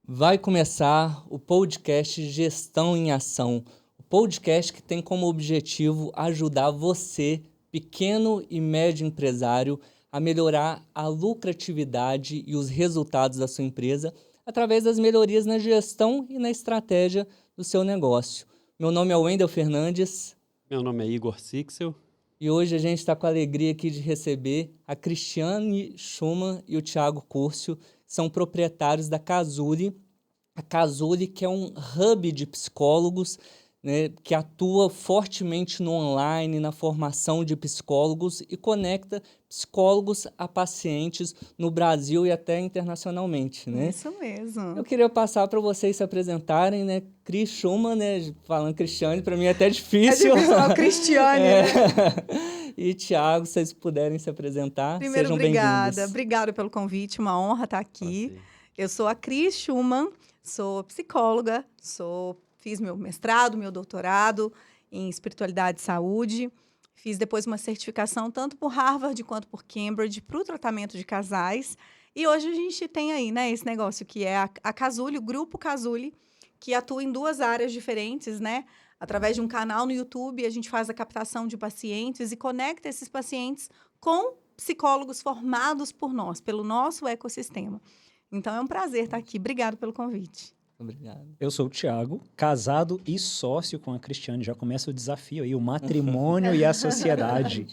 Vai começar o podcast Gestão em Ação, o podcast que tem como objetivo ajudar você, pequeno e médio empresário, a melhorar a lucratividade e os resultados da sua empresa através das melhorias na gestão e na estratégia do seu negócio. Meu nome é Wendel Fernandes. Meu nome é Igor Sixel. E hoje a gente está com a alegria aqui de receber a Cristiane Schumann e o Thiago Curcio, que são proprietários da Cazuli. A Cazuli, que é um hub de psicólogos, né, que atua fortemente no online, na formação de psicólogos e conecta psicólogos a pacientes no Brasil e até internacionalmente, né? Isso mesmo. Eu queria passar para vocês se apresentarem, né? Cris Schumann, né? Falando Cristiane, para mim é até difícil. É difícil falar o Cristiane, né? E Thiago, se vocês puderem se apresentar, Primeiro, sejam obrigada. bem-vindos. Obrigada pelo convite, uma honra estar aqui. Prazer. Eu sou a Cris Schumann, sou psicóloga, fiz meu mestrado, meu doutorado em espiritualidade e saúde. Fiz depois uma certificação tanto por Harvard quanto por Cambridge para o tratamento de casais. E hoje a gente tem aí, né, esse negócio que é a Cazuli, o grupo Cazuli, que atua em duas áreas diferentes, né? Através de um canal no YouTube, a gente faz a captação de pacientes e conecta esses pacientes com psicólogos formados por nós, pelo nosso ecossistema. Então, é um prazer estar aqui. Obrigada pelo convite. Obrigado. Eu sou o Thiago, casado e sócio com a Cristiane. Já começa o desafio aí, o matrimônio e a sociedade.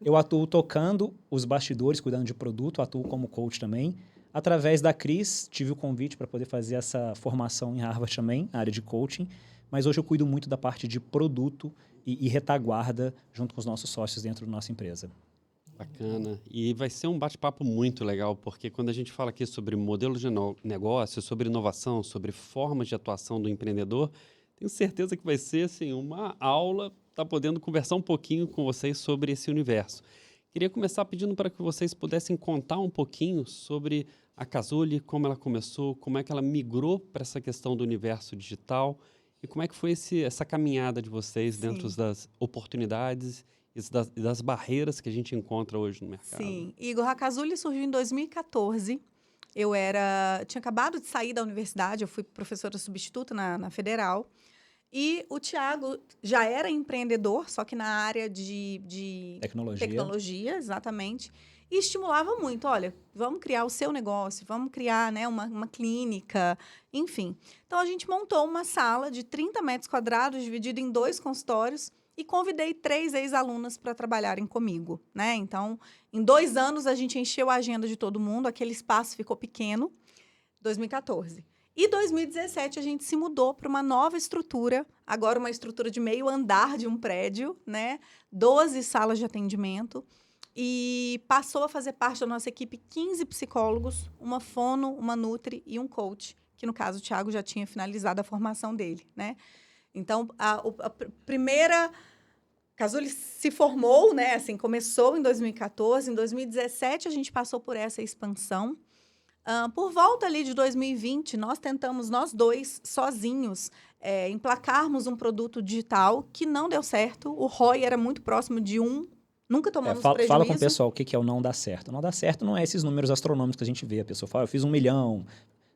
Eu atuo tocando os bastidores, cuidando de produto, atuo como coach também. Através da Cris, tive o convite para poder fazer essa formação em Harvard também, na área de coaching. Mas hoje eu cuido muito da parte de produto e retaguarda junto com os nossos sócios dentro da nossa empresa. Bacana. E vai ser um bate-papo muito legal, porque quando a gente fala aqui sobre modelo de negócio, sobre inovação, sobre formas de atuação do empreendedor, tenho certeza que vai ser assim, uma aula, tá podendo conversar um pouquinho com vocês sobre esse universo. Queria começar pedindo para que vocês pudessem contar um pouquinho sobre a Cazuli, como ela começou, como é que ela migrou para essa questão do universo digital e como é que foi essa caminhada de vocês dentro das oportunidades e das barreiras que a gente encontra hoje no mercado. Sim. Igor, a Cazuli surgiu em 2014. Eu tinha acabado de sair da universidade, eu fui professora substituta na Federal. E o Thiago já era empreendedor, só que na área de tecnologia, exatamente. E estimulava muito, olha, vamos criar o seu negócio, vamos criar, né, uma clínica, enfim. Então, a gente montou uma sala de 30 metros quadrados, dividida em 2 consultórios, e convidei 3 ex-alunas para trabalharem comigo, né? Então, em 2 anos, a gente encheu a agenda de todo mundo, aquele espaço ficou pequeno, 2014. E 2017, a gente se mudou para uma nova estrutura, agora uma estrutura de meio andar de um prédio, né? 12 salas de atendimento, e passou a fazer parte da nossa equipe 15 psicólogos, uma fono, uma nutri e um coach, que no caso o Thiago já tinha finalizado a formação dele, né? Então, a primeira Cazuli se formou, né? Assim, começou em 2014. Em 2017, a gente passou por essa expansão. Por volta ali de 2020, nós tentamos, nós dois, sozinhos, emplacarmos um produto digital que não deu certo. O ROI era muito próximo de 1. Nunca tomamos prejuízo. Fala com o pessoal o que é o não dar certo. Não dar certo não é esses números astronômicos que a gente vê. A pessoa fala, eu fiz 1 milhão.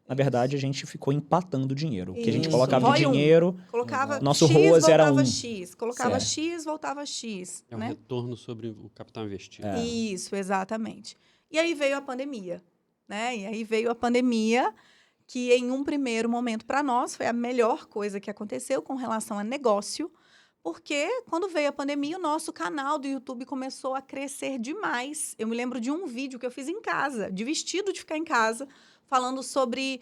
Na verdade, a gente ficou empatando dinheiro. O que a gente colocava de dinheiro, colocava nosso X, ROAS era 1. X. Colocava X, voltava X. É um retorno sobre o capital investido. Isso, exatamente. E aí veio a pandemia, né? E aí veio a pandemia, que em um primeiro momento para nós foi a melhor coisa que aconteceu com relação a negócio, porque quando veio a pandemia, o nosso canal do YouTube começou a crescer demais. Eu me lembro de um vídeo que eu fiz em casa, de vestido de ficar em casa, falando sobre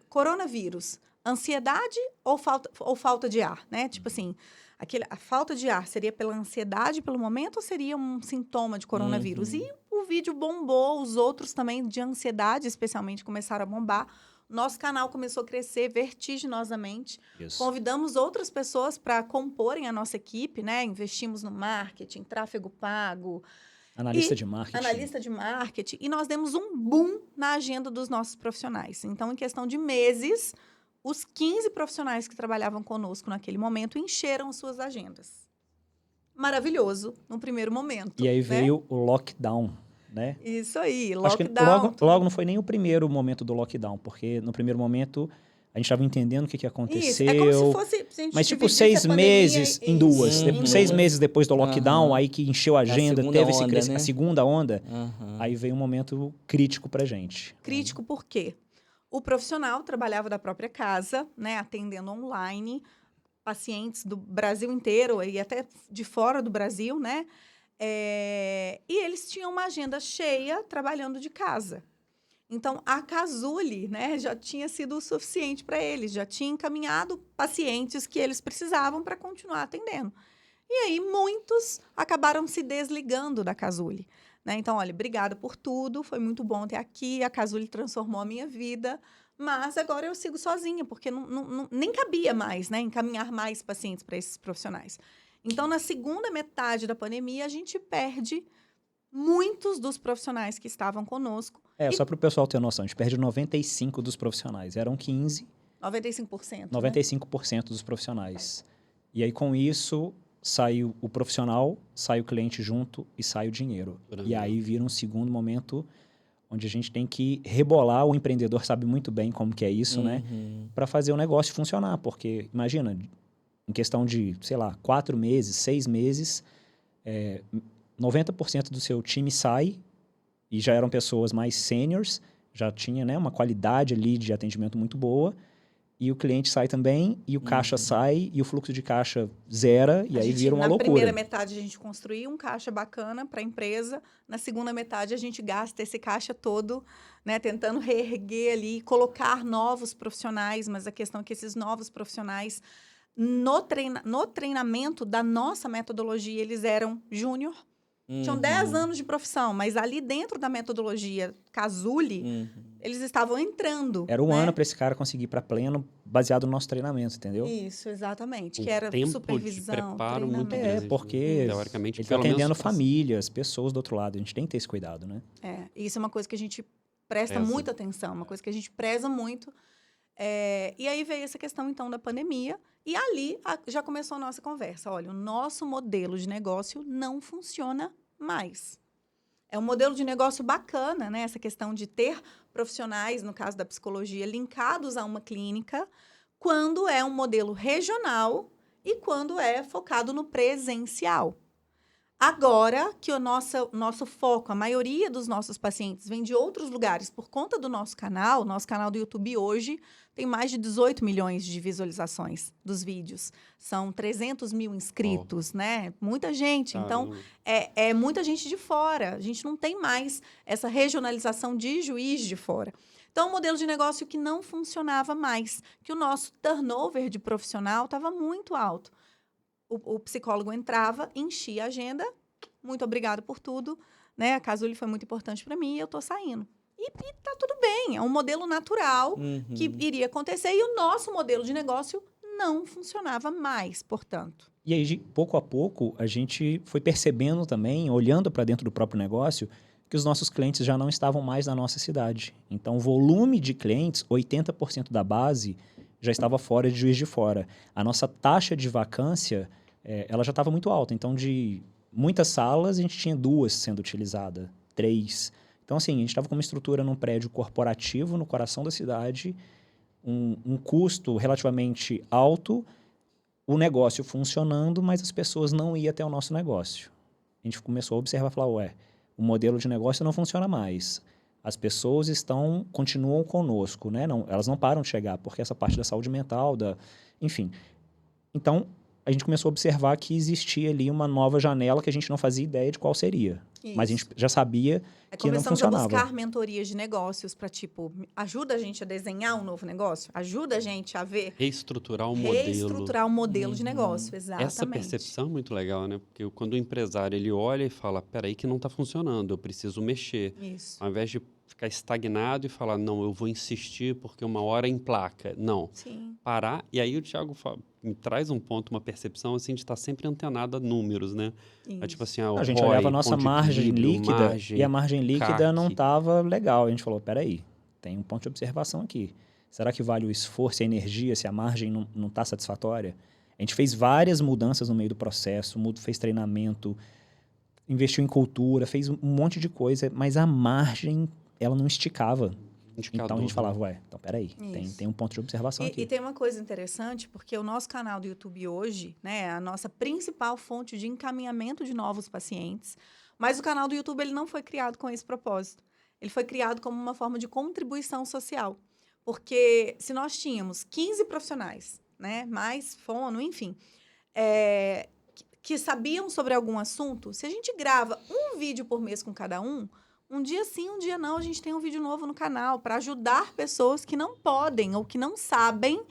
coronavírus, ansiedade ou falta de ar, né? Tipo assim, a falta de ar seria pela ansiedade pelo momento ou seria um sintoma de coronavírus? E o vídeo bombou, os outros também de ansiedade, especialmente, começaram a bombar. Nosso canal começou a crescer vertiginosamente. Isso. Convidamos outras pessoas para comporem a nossa equipe, né? Investimos no marketing, tráfego pago, analista de marketing. E nós demos um boom na agenda dos nossos profissionais. Então, em questão de meses, os 15 profissionais que trabalhavam conosco naquele momento encheram suas agendas. Maravilhoso, no primeiro momento. E aí veio o lockdown. né? Isso aí, Acho que lockdown. logo não foi nem o primeiro momento do lockdown, porque no primeiro momento a gente estava entendendo o que Isso, é como se aconteceu. fosse, se a gente Mas, tipo, dividisse 6 a pandemia meses em duas. em 6 duas. meses depois do lockdown, Aham. aí que encheu a agenda, segunda teve esse onda, crescimento. né? A segunda onda, Aham. aí veio um momento crítico pra gente. Crítico por quê? O profissional trabalhava da própria casa, né, atendendo online, pacientes do Brasil inteiro e até de fora do Brasil, né? E eles tinham uma agenda cheia trabalhando de casa. Então, a Cazuli, né, já tinha sido o suficiente para eles, já tinha encaminhado pacientes que eles precisavam para continuar atendendo. E aí, muitos acabaram se desligando da Cazuli. Né? Então, olha, obrigada por tudo, foi muito bom ter aqui, a Cazuli transformou a minha vida, mas agora eu sigo sozinha, porque nem cabia mais, né, encaminhar mais pacientes para esses profissionais. Então, na segunda metade da pandemia, a gente perde muitos dos profissionais que estavam conosco. Só para o pessoal ter noção, a gente perde 95 dos profissionais. Eram 15, 95%. 95% dos profissionais. E aí, com isso, sai o profissional, sai o cliente junto e sai o dinheiro. E aí vira um segundo momento onde a gente tem que rebolar. O empreendedor sabe muito bem como que é isso, né? Para fazer o negócio funcionar. Porque, imagina, em questão de, sei lá, 4 meses, 6 meses, 90% do seu time sai e já eram pessoas mais seniors, já tinha, né, uma qualidade ali de atendimento muito boa, e o cliente sai também, e o caixa sai, e o fluxo de caixa zera, e aí vira uma loucura. Na primeira metade, a gente construía um caixa bacana para a empresa. Na segunda metade, a gente gasta esse caixa todo, né, tentando reerguer ali, colocar novos profissionais, mas a questão é que esses novos profissionais, no treinamento da nossa metodologia, eles eram júnior. Tinham 10 anos de profissão, mas ali dentro da metodologia Cazuli, eles estavam entrando. Era um né? ano para esse cara conseguir para pleno, baseado no nosso treinamento, entendeu? Isso, exatamente. Um Que era tempo de supervisão, preparo muito treinamento. grande. Porque Teoricamente, ele está pelo menos atendendo pra- famílias, pessoas do outro lado. A gente tem que ter esse cuidado, né? Isso é uma coisa que a gente presta Preza. muita atenção, uma coisa que a gente preza muito. E aí veio essa questão, então, da pandemia. E ali já começou a nossa conversa. Olha, o nosso modelo de negócio não funciona mais. É um modelo de negócio bacana, né? Essa questão de ter profissionais, no caso da psicologia, linkados a uma clínica, quando é um modelo regional e quando é focado no presencial. Agora que o nosso foco, a maioria dos nossos pacientes vem de outros lugares por conta do nosso canal do YouTube hoje tem mais de 18 milhões de visualizações dos vídeos. São 300 mil inscritos, né? Muita gente. Então, Caramba. é muita gente de fora. A gente não tem mais essa regionalização de Juiz de fora. Então, um modelo de negócio que não funcionava mais, que o nosso turnover de profissional estava muito alto. O psicólogo entrava, enchia a agenda, muito obrigado por tudo, né? A Cazuli foi muito importante para mim e eu estou saindo. E tá tudo bem, é um modelo natural que iria acontecer e o nosso modelo de negócio não funcionava mais, portanto. E aí, pouco a pouco, a gente foi percebendo também, olhando para dentro do próprio negócio, que os nossos clientes já não estavam mais na nossa cidade. Então, o volume de clientes, 80% da base, já estava fora de Juiz de Fora. A nossa taxa de vacância, ela já estava muito alta. Então, de muitas salas, a gente tinha 2 sendo utilizadas, 3. Então, assim, a gente estava com uma estrutura num prédio corporativo, no coração da cidade, um custo relativamente alto, o negócio funcionando, mas as pessoas não iam até o nosso negócio. A gente começou a observar e falar, o modelo de negócio não funciona mais. As pessoas continuam conosco, né? Elas não param de chegar, porque essa parte da saúde mental, enfim. Então, a gente começou a observar que existia ali uma nova janela que a gente não fazia ideia de qual seria. Isso. Mas a gente já sabia que não Começamos a funcionava. buscar mentorias de negócios para, ajuda a gente a desenhar um novo negócio, ajuda a gente a ver... Reestruturar o modelo. Reestruturar o modelo de negócio, exatamente. Essa percepção é muito legal, né? Porque quando o empresário ele olha e fala, peraí que não está funcionando, eu preciso mexer. Isso. Ao invés de ficar estagnado e falar, não, eu vou insistir porque uma hora emplaca. Não. Sim. Parar. E aí o Thiago me traz um ponto, uma percepção assim, de estar sempre antenado a números, né? É tipo assim, A gente ROI, olhava a nossa ponto de margem equilíbrio, líquida margem, e a margem líquida CAC. não estava legal. A gente falou, peraí, tem um ponto de observação aqui. Será que vale o esforço e a energia se a margem não está satisfatória? A gente fez várias mudanças no meio do processo, fez treinamento, investiu em cultura, fez um monte de coisa, mas a margem, ela não esticava. Indicador, Então a gente né? falava, ué, então peraí, Isso. tem um ponto de observação aqui. E tem uma coisa interessante, porque o nosso canal do YouTube hoje, né, é a nossa principal fonte de encaminhamento de novos pacientes, mas o canal do YouTube ele não foi criado com esse propósito. Ele foi criado como uma forma de contribuição social. Porque se nós tínhamos 15 profissionais, né, mais fono, enfim, que sabiam sobre algum assunto, se a gente grava um vídeo por mês com cada um dia sim, um dia não, a gente tem um vídeo novo no canal para ajudar pessoas que não podem ou que não sabem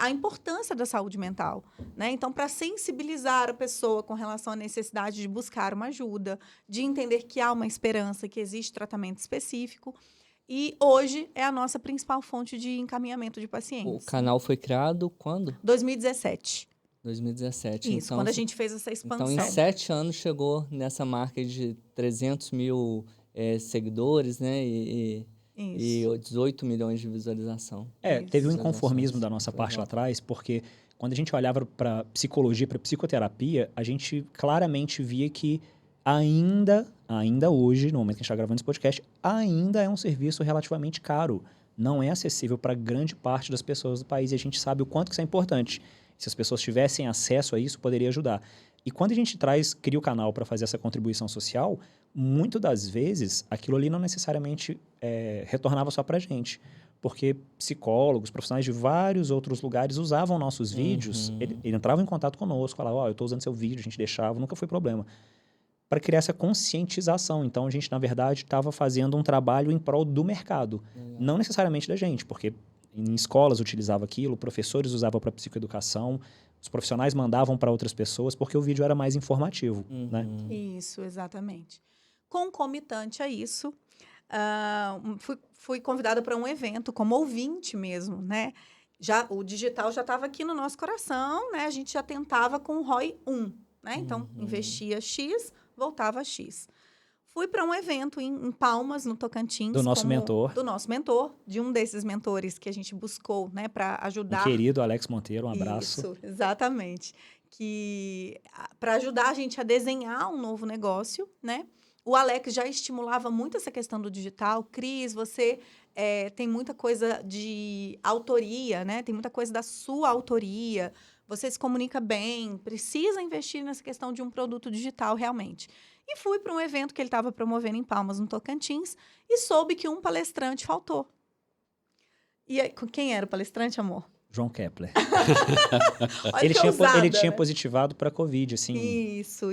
a importância da saúde mental, né? Então, para sensibilizar a pessoa com relação à necessidade de buscar uma ajuda, de entender que há uma esperança, que existe tratamento específico. E hoje é a nossa principal fonte de encaminhamento de O pacientes. canal foi criado quando? 2017. 2017. Isso, Então, quando a gente fez essa expansão. então, em 7 anos chegou nessa marca de 300 mil seguidores, né? E Isso. 18 milhões de visualização. Teve um Isso. inconformismo da nossa parte lá atrás, porque quando a gente olhava para psicologia, para psicoterapia, a gente claramente via que ainda hoje, no momento que a gente está gravando esse podcast, ainda é um serviço relativamente caro. Não é acessível para grande parte das pessoas do país e a gente sabe o quanto que isso é importante. Se as pessoas tivessem acesso a isso, poderia ajudar. E quando a gente cria o canal para fazer essa contribuição social, muito das vezes, aquilo ali não necessariamente retornava só para a gente. Porque psicólogos, profissionais de vários outros lugares usavam nossos vídeos, ele entravam em contato conosco, falavam, eu estou usando seu vídeo, a gente deixava, nunca foi problema. Para criar essa conscientização. Então, a gente, na verdade, estava fazendo um trabalho em prol do mercado. Não necessariamente da gente, porque em escolas utilizava aquilo, professores usavam para psicoeducação, os profissionais mandavam para outras pessoas, porque o vídeo era mais informativo, né? Isso, exatamente. Concomitante a isso, fui convidada para um evento como ouvinte mesmo, né? O digital já estava aqui no nosso coração, né? A gente já tentava com o ROI 1, né? Então, investia X, voltava X. Fui para um evento em Palmas, no Tocantins. Do nosso mentor. Do nosso mentor, de um desses mentores que a gente buscou, né? Para ajudar. Um querido Alex Monteiro, um abraço. Isso, exatamente. Para ajudar a gente a desenhar um novo negócio, né? O Alex já estimulava muito essa questão do digital. Cris, você tem muita coisa de autoria, né? Tem muita coisa da sua autoria. Você se comunica bem, precisa investir nessa questão de um produto digital realmente. E fui para um evento que ele estava promovendo em Palmas, no Tocantins, e soube que um palestrante faltou. E aí, quem era o palestrante, amor? João Kepler. Olha Ele que tinha, ousada, ele tinha né? positivado para Covid, assim. Isso.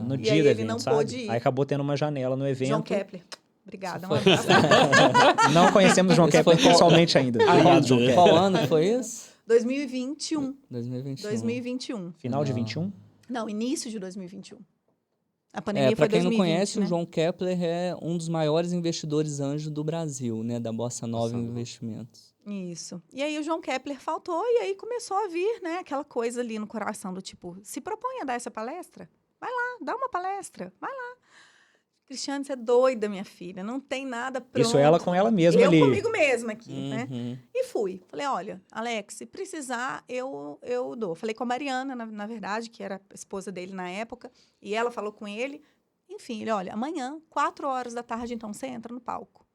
No E dia aí do ele evento, não sabe? pôde ir. Aí acabou tendo uma janela no evento. João Kepler. Obrigada, um Foi- abraço. Não conhecemos o João Isso Kepler foi qual- pessoalmente ainda. Obrigado, João Kepler. Qual ano que foi isso? 2021. 2021. 2021. Final de Não. 21? Não, início de 2021. A pandemia Para foi quem não 2020, conhece, né? o João Kepler é um dos maiores investidores anjos do Brasil, né? Da Bossa Nova Bossa Nova. Investimentos. Isso. E aí o João Kepler faltou e aí começou a vir, né, aquela coisa ali no coração do tipo, se propõe a dar essa palestra? Vai lá, dá uma palestra, vai lá. Cristiane, você é doida, minha filha, não tem nada pronto. Isso ela com ela mesma eu ali. comigo mesma aqui, né? Uhum. E fui. Falei, olha, Alex, se precisar, eu dou. Falei com a Mariana, na verdade, que era a esposa dele na época, e ela falou com ele. Enfim, ele, olha, amanhã, 4h da tarde, então, você entra no palco.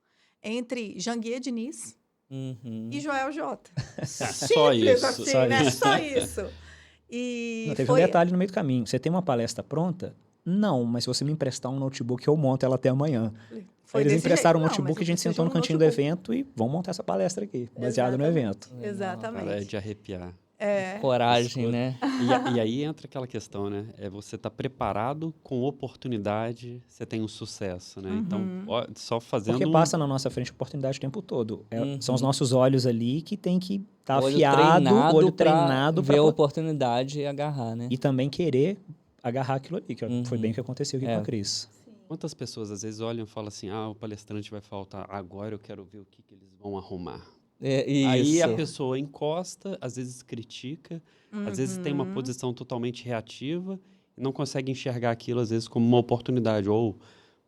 Entre Janguier Diniz Uhum. e Joel J. Só Simples isso. assim, Só né? isso. Só isso. E Não, teve foi... um detalhe no meio do caminho. Você tem uma palestra pronta? Não, mas se você me emprestar um notebook, eu monto ela até amanhã. foi Aí eles desse emprestaram um jeito. Não, notebook, mas a gente você sentou no precisa cantinho de um do evento e vamos montar essa palestra aqui, baseada no Exatamente. evento. Exatamente. Cara, é de arrepiar. Coragem, né? E aí entra aquela questão, né? Você tá preparado com oportunidade, você tem um sucesso, né? Então, ó, só fazendo Porque passa na nossa frente oportunidade o tempo todo. São os nossos olhos ali que tem que estar Olho afiado, olho pra treinado ver a para oportunidade e agarrar, né? e também querer agarrar aquilo ali, que foi Uhum. bem o que aconteceu aqui com a Cris. Quantas pessoas às vezes olham e falam assim, o palestrante vai faltar, agora eu quero ver o que eles vão arrumar. Aí a Isso. pessoa encosta, às vezes critica, às vezes tem uma posição totalmente reativa e não consegue enxergar aquilo, às vezes, como uma oportunidade, ou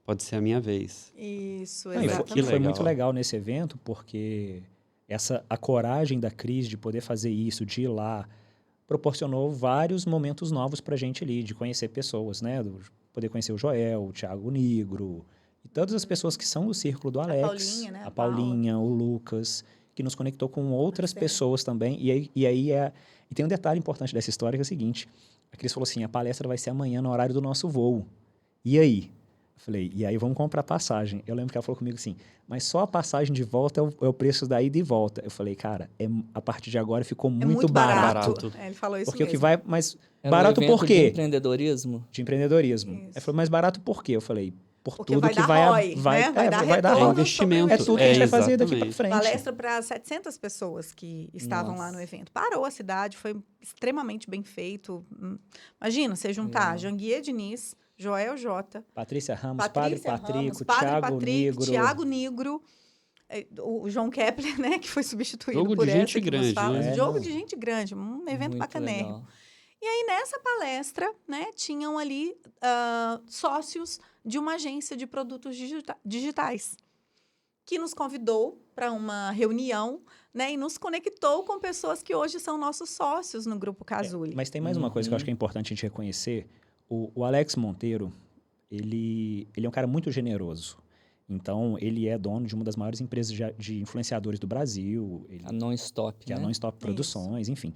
pode ser a minha vez. Isso, Não, e foi, exatamente. e foi legal. muito legal nesse evento, porque a coragem da Cris de poder fazer isso, de ir lá, proporcionou vários momentos novos para a gente ali, de conhecer pessoas, né? poder conhecer o Joel, o Thiago Nigro, e todas as pessoas que são do círculo do Alex. Paulinha, né? A Paulinha, o Lucas, que nos conectou com outras Marcelo. pessoas também. E tem um detalhe importante dessa história que é o seguinte, a Cris falou assim, a palestra vai ser amanhã no horário do nosso voo. E aí? Eu falei, e aí vamos comprar passagem. Eu lembro que ela falou comigo assim, mas só a passagem de volta é o preço da ida e volta. Eu falei, cara, a partir de agora ficou É muito barato. barato. Ele falou isso Porque mesmo. o que vai, mas Era barato um evento por de quê? empreendedorismo? De empreendedorismo. Isso. Ele falou, mas barato por quê? Eu falei, por Porque tudo vai que dar vai... ROI, né? Vai dar vai dar retorno ROI. investimento. É tudo que a gente vai fazer daqui exatamente. pra frente. Palestra para 700 pessoas que estavam lá no evento. Parou a cidade, foi extremamente bem feito. Imagina, você juntar Janguier Diniz, Joel Jota, Patrícia Ramos, Patrícia Padre Ramos, Patrico, Padre Thiago Patrick, Nigro. Thiago Nigro, o João Kepler, né, que foi substituído Jogo por de essa gente que nos grande, fala. né? Jogo não. de gente grande, um evento Muito bacanérrimo. legal. E aí, nessa palestra, né, tinham ali sócios de uma agência de produtos digitais, que nos convidou para uma reunião, né, e nos conectou com pessoas que hoje são nossos sócios no Grupo Cazuli. Mas tem mais uma coisa que eu acho que é importante a gente reconhecer. O Alex Monteiro, ele é um cara muito generoso. Então, ele é dono de uma das maiores empresas de influenciadores do Brasil. A Non-Stop, Que é a né? Non-Stop Produções, enfim.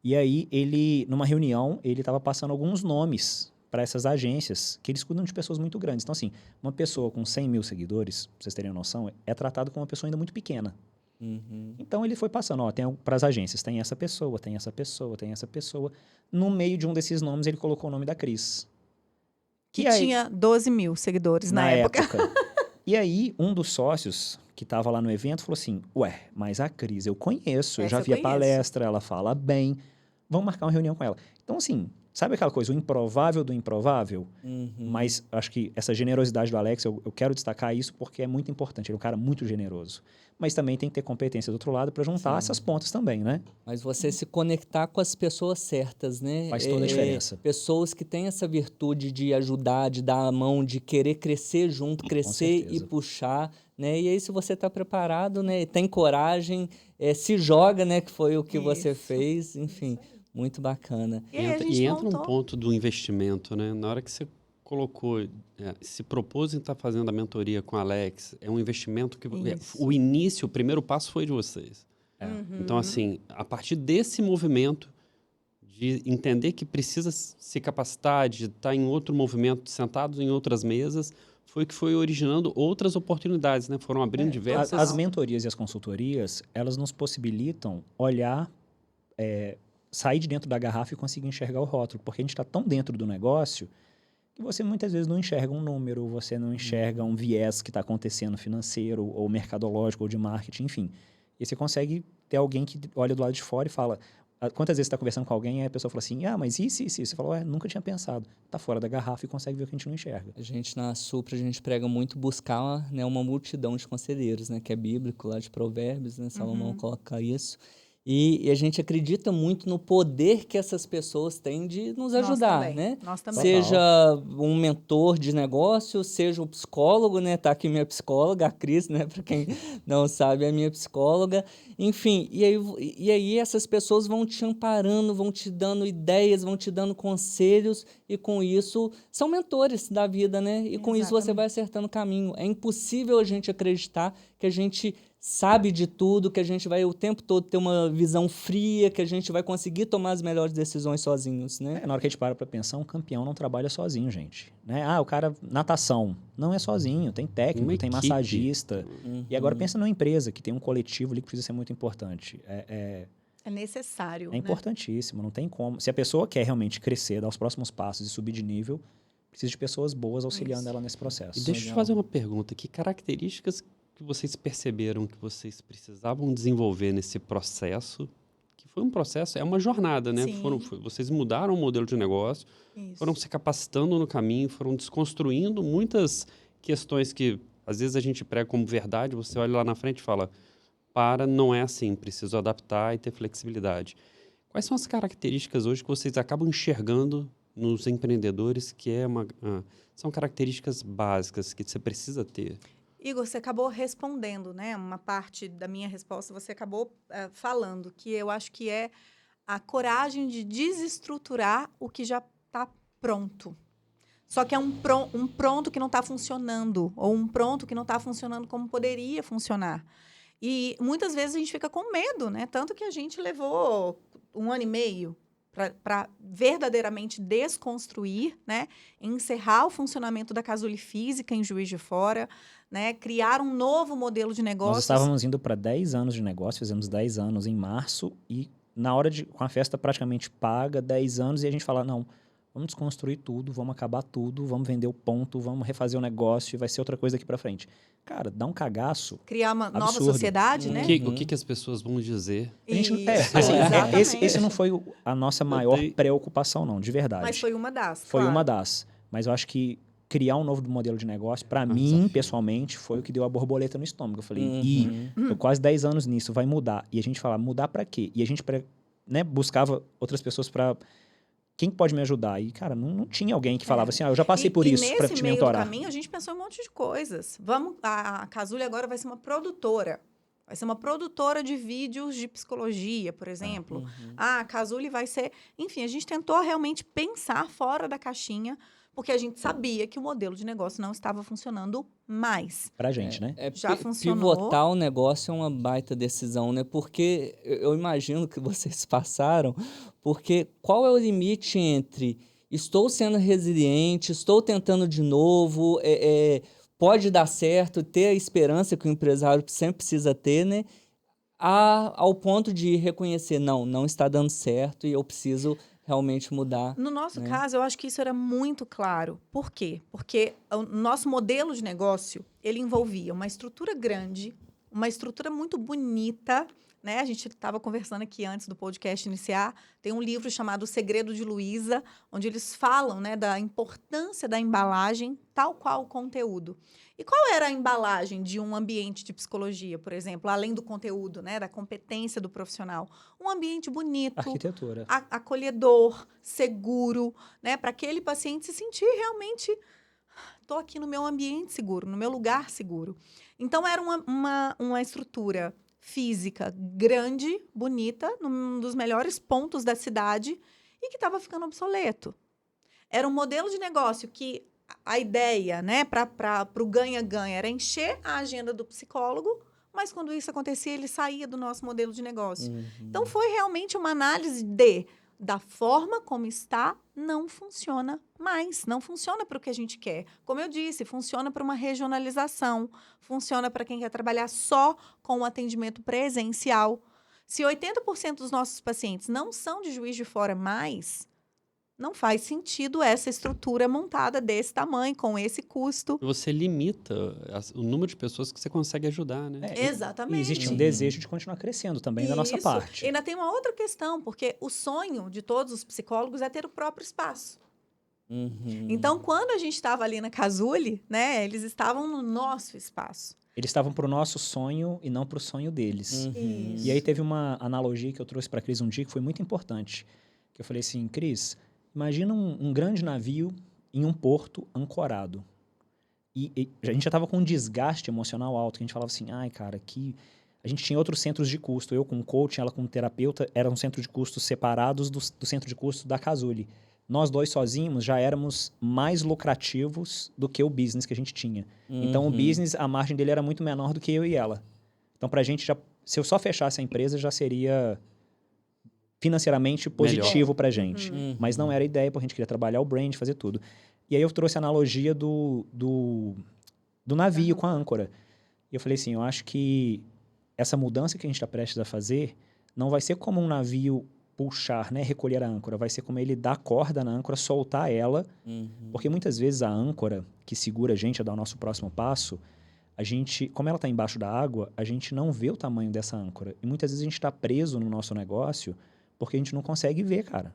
E aí, numa reunião, ele estava passando alguns nomes para essas agências, que eles cuidam de pessoas muito grandes. Então, assim, uma pessoa com 100 mil seguidores, pra vocês terem noção, é tratado como uma pessoa ainda muito pequena. Uhum. Então, ele foi passando, ó, para as agências, tem essa pessoa, tem essa pessoa, tem essa pessoa. No meio de um desses nomes, ele colocou o nome da Cris. Que E aí, tinha 12 mil seguidores na época. E aí, um dos sócios que estava lá no evento falou assim, ué, mas a Cris eu conheço, eu Essa já eu vi a conheço. palestra, ela fala bem, vamos marcar uma reunião com ela. Então, assim, sabe aquela coisa, o improvável do improvável? Uhum. Mas acho que essa generosidade do Alex, eu quero destacar isso porque é muito importante, ele é um cara muito generoso. Mas também tem que ter competência do outro lado para juntar Sim. essas pontas também, né? Mas você se conectar com as pessoas certas, né? Faz toda a diferença. Pessoas que têm essa virtude de ajudar, de dar a mão, de querer crescer junto, crescer e certeza. puxar, né? E aí, se você está preparado, né? E tem coragem, se joga, né? Que foi o que você Isso. fez, enfim, muito bacana. E aí a gente entra um montou. ponto do investimento, né? Na hora que você colocou, se propôs em estar fazendo a mentoria com a Alex, é um investimento que... Isso. o início, o primeiro passo foi de vocês. Uhum. Então, assim, a partir desse movimento de entender que precisa se capacitar, de estar em outro movimento, sentados em outras mesas, foi que foi originando outras oportunidades, né? Foram abrindo diversas... As mentorias e as consultorias, elas nos possibilitam olhar, sair de dentro da garrafa e conseguir enxergar o rótulo, porque a gente está tão dentro do negócio que você muitas vezes não enxerga um número, você não enxerga um viés que está acontecendo financeiro, ou mercadológico, ou de marketing, enfim. E você consegue ter alguém que olha do lado de fora e fala... Quantas vezes você está conversando com alguém e a pessoa fala assim, mas isso. Você fala, nunca tinha pensado. Está fora da garrafa e consegue ver o que a gente não enxerga. A gente, na Supra, a gente prega muito buscar, né, uma multidão de conselheiros, né? Que é bíblico, lá de Provérbios, né? Salomão coloca isso. E a gente acredita muito no poder que essas pessoas têm de nos ajudar, também, né? nós também. Seja um mentor de negócio, seja um psicólogo, né? Tá aqui minha psicóloga, a Cris, né? Para quem não sabe, é minha psicóloga. Enfim, e aí essas pessoas vão te amparando, vão te dando ideias, vão te dando conselhos, e com isso são mentores da vida, né? E com isso você vai acertando o caminho. É impossível a gente acreditar que a gente sabe de tudo, que a gente vai o tempo todo ter uma visão fria, que a gente vai conseguir tomar as melhores decisões sozinhos, né? Na hora que a gente para pensar, um campeão não trabalha sozinho, gente. Né? O cara, natação, não é sozinho, tem técnico, Uma tem equipe. massagista. E agora pensa numa empresa que tem um coletivo ali que precisa ser muito importante. É necessário, É importantíssimo, não tem como. Se a pessoa quer realmente crescer, dar os próximos passos e subir de nível, precisa de pessoas boas auxiliando ela nesse processo. E deixa eu te fazer uma pergunta. Que características que vocês perceberam que vocês precisavam desenvolver nesse processo? Que foi um processo, é uma jornada, né? Sim. Vocês mudaram o modelo de negócio, Isso. foram se capacitando no caminho, foram desconstruindo muitas questões que às vezes a gente prega como verdade, você olha lá na frente e fala, não é assim, preciso adaptar e ter flexibilidade. Quais são as características hoje que vocês acabam enxergando nos empreendedores que são características básicas que você precisa ter? Igor, você acabou respondendo, né? Uma parte da minha resposta você acabou falando, que eu acho que é a coragem de desestruturar o que já está pronto. Só que é um pronto que não está funcionando, ou um pronto que não está funcionando como poderia funcionar. E muitas vezes a gente fica com medo, né? Tanto que a gente levou 1 ano e meio para verdadeiramente desconstruir, né? Encerrar o funcionamento da Casuly física em Juiz de Fora, né? Criar um novo modelo de negócios. Nós estávamos indo para 10 anos de negócio, fizemos 10 anos em março e na hora com a festa praticamente paga, 10 anos, e a gente fala, não, vamos desconstruir tudo, vamos acabar tudo, vamos vender o ponto, vamos refazer o negócio e vai ser outra coisa aqui para frente. Cara, dá um cagaço. Criar uma nova absurdo. sociedade, né? O que as pessoas vão dizer? A gente, Exatamente. esse não foi a nossa maior preocupação, não, de verdade. Mas foi uma das, Foi claro. uma das. Mas eu acho que criar um novo modelo de negócio, para mim, pessoalmente, foi o que deu a borboleta no estômago. Eu falei, tô quase 10 anos nisso, vai mudar. E a gente fala, mudar para quê? E a gente buscava outras pessoas para... Quem pode me ajudar? E, cara, não tinha alguém que falava assim, eu já passei por isso para te mentorar. E nesse meio do caminho, a gente pensou em um monte de coisas. A Casuly agora vai ser uma produtora. Vai ser uma produtora de vídeos de psicologia, por exemplo. A Casuly vai ser... Enfim, a gente tentou realmente pensar fora da caixinha, porque a gente sabia que o modelo de negócio não estava funcionando mais. Pra gente, né? Já funcionou. Pivotar o negócio é uma baita decisão, né? Porque eu imagino que vocês passaram, porque qual é o limite entre estou sendo resiliente, estou tentando de novo, pode dar certo, ter a esperança que o empresário sempre precisa ter, né? Ao ponto de reconhecer, não está dando certo e eu preciso realmente mudar. No nosso né? caso, eu acho que isso era muito claro. Por quê? Porque o nosso modelo de negócio, ele envolvia uma estrutura grande, uma estrutura muito bonita, né? A gente estava conversando aqui antes do podcast iniciar. Tem um livro chamado O Segredo de Luísa, onde eles falam, né, da importância da embalagem, tal qual o conteúdo. E qual era a embalagem de um ambiente de psicologia, por exemplo, além do conteúdo, né, da competência do profissional? Um ambiente bonito, arquitetura, acolhedor, seguro, né, para aquele paciente se sentir realmente, estou aqui no meu ambiente seguro, no meu lugar seguro. Então, era uma estrutura física grande, bonita, num dos melhores pontos da cidade e que estava ficando obsoleto. Era um modelo de negócio que a ideia, né, para o ganha-ganha era encher a agenda do psicólogo, mas quando isso acontecia, ele saía do nosso modelo de negócio. Então, foi realmente uma análise da forma como está, não funciona mais. Não funciona para o que a gente quer. Como eu disse, funciona para uma regionalização, funciona para quem quer trabalhar só com o atendimento presencial. Se 80% dos nossos pacientes não são de Juiz de Fora mais, não faz sentido essa estrutura montada desse tamanho, com esse custo. Você limita o número de pessoas que você consegue ajudar, né? Exatamente. E existe um desejo de continuar crescendo também da nossa parte. E ainda tem uma outra questão, porque o sonho de todos os psicólogos é ter o próprio espaço. Então, quando a gente estava ali na Casuly, né, eles estavam no nosso espaço. Eles estavam para o nosso sonho e não para o sonho deles. E aí teve uma analogia que eu trouxe para a Cris um dia que foi muito importante. Que eu falei assim, Cris, imagina um grande navio em um porto ancorado. E a gente já estava com um desgaste emocional alto, que a gente falava assim, ai, cara, a gente tinha outros centros de custo. Eu com coach, ela com terapeuta, era um centro de custos separados do centro de custo da Casuly. Nós dois sozinhos já éramos mais lucrativos do que o business que a gente tinha. Então, o business, a margem dele era muito menor do que eu e ela. Então, pra gente, se eu só fechasse a empresa, já seria financeiramente positivo pra gente. Mas não era a ideia, porque a gente queria trabalhar o brand, fazer tudo. E aí eu trouxe a analogia do navio com a âncora. E eu falei assim, eu acho que essa mudança que a gente está prestes a fazer não vai ser como um navio puxar, né, recolher a âncora. Vai ser como ele dar corda na âncora, soltar ela. Porque muitas vezes a âncora que segura a gente a dar o nosso próximo passo, a gente, como ela está embaixo da água, a gente não vê o tamanho dessa âncora. E muitas vezes a gente está preso no nosso negócio porque a gente não consegue ver, cara.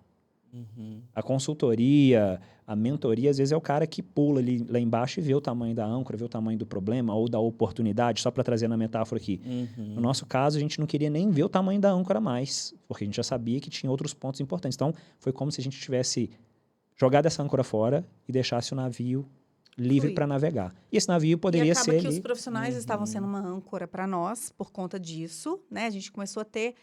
A consultoria, a mentoria, às vezes é o cara que pula ali lá embaixo e vê o tamanho da âncora, vê o tamanho do problema ou da oportunidade, só para trazer na metáfora aqui. No nosso caso, a gente não queria nem ver o tamanho da âncora mais, porque a gente já sabia que tinha outros pontos importantes. Então, foi como se a gente tivesse jogado essa âncora fora e deixasse o navio livre para navegar. E esse navio poderia ser... E acaba que os profissionais estavam sendo uma âncora para nós por conta disso, né? A gente começou a ter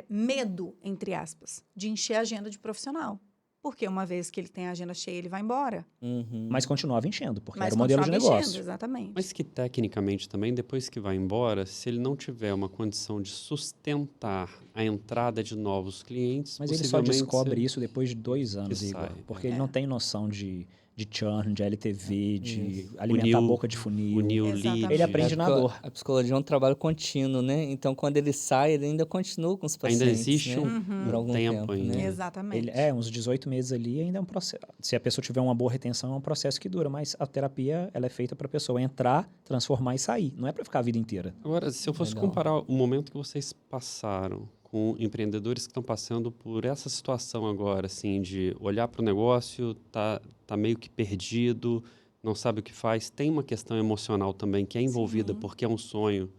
medo, entre aspas, de encher a agenda de profissional. Porque uma vez que ele tem a agenda cheia, ele vai embora. Uhum. Mas continuava enchendo, porque Mas era o modelo de continuava negócio. enchendo, exatamente. Mas que tecnicamente também, depois que vai embora, se ele não tiver uma condição de sustentar a entrada de novos clientes, Mas ele só possivelmente descobre isso depois de 2 anos, que Igor. sai, Porque é. ele não tem noção de churn, de LTV, de Isso. alimentar a Funil, boca de funil. funil Exatamente. lead. Ele aprende na porque dor. a psicologia é um trabalho contínuo, né? Então, quando ele sai, ele ainda continua com os Ainda pacientes, existe né? Uhum. Por algum tempo tempo, ainda. né? Exatamente. Uns 18 meses ali ainda é um processo. Se a pessoa tiver uma boa retenção, é um processo que dura. Mas a terapia, ela é feita para a pessoa entrar, transformar e sair. Não é para ficar a vida inteira. Agora, se eu fosse Legal. comparar o momento que vocês passaram com empreendedores que estão passando por essa situação agora, assim, de olhar para o negócio, tá meio que perdido, não sabe o que faz, tem uma questão emocional também que é envolvida Sim. porque é um sonho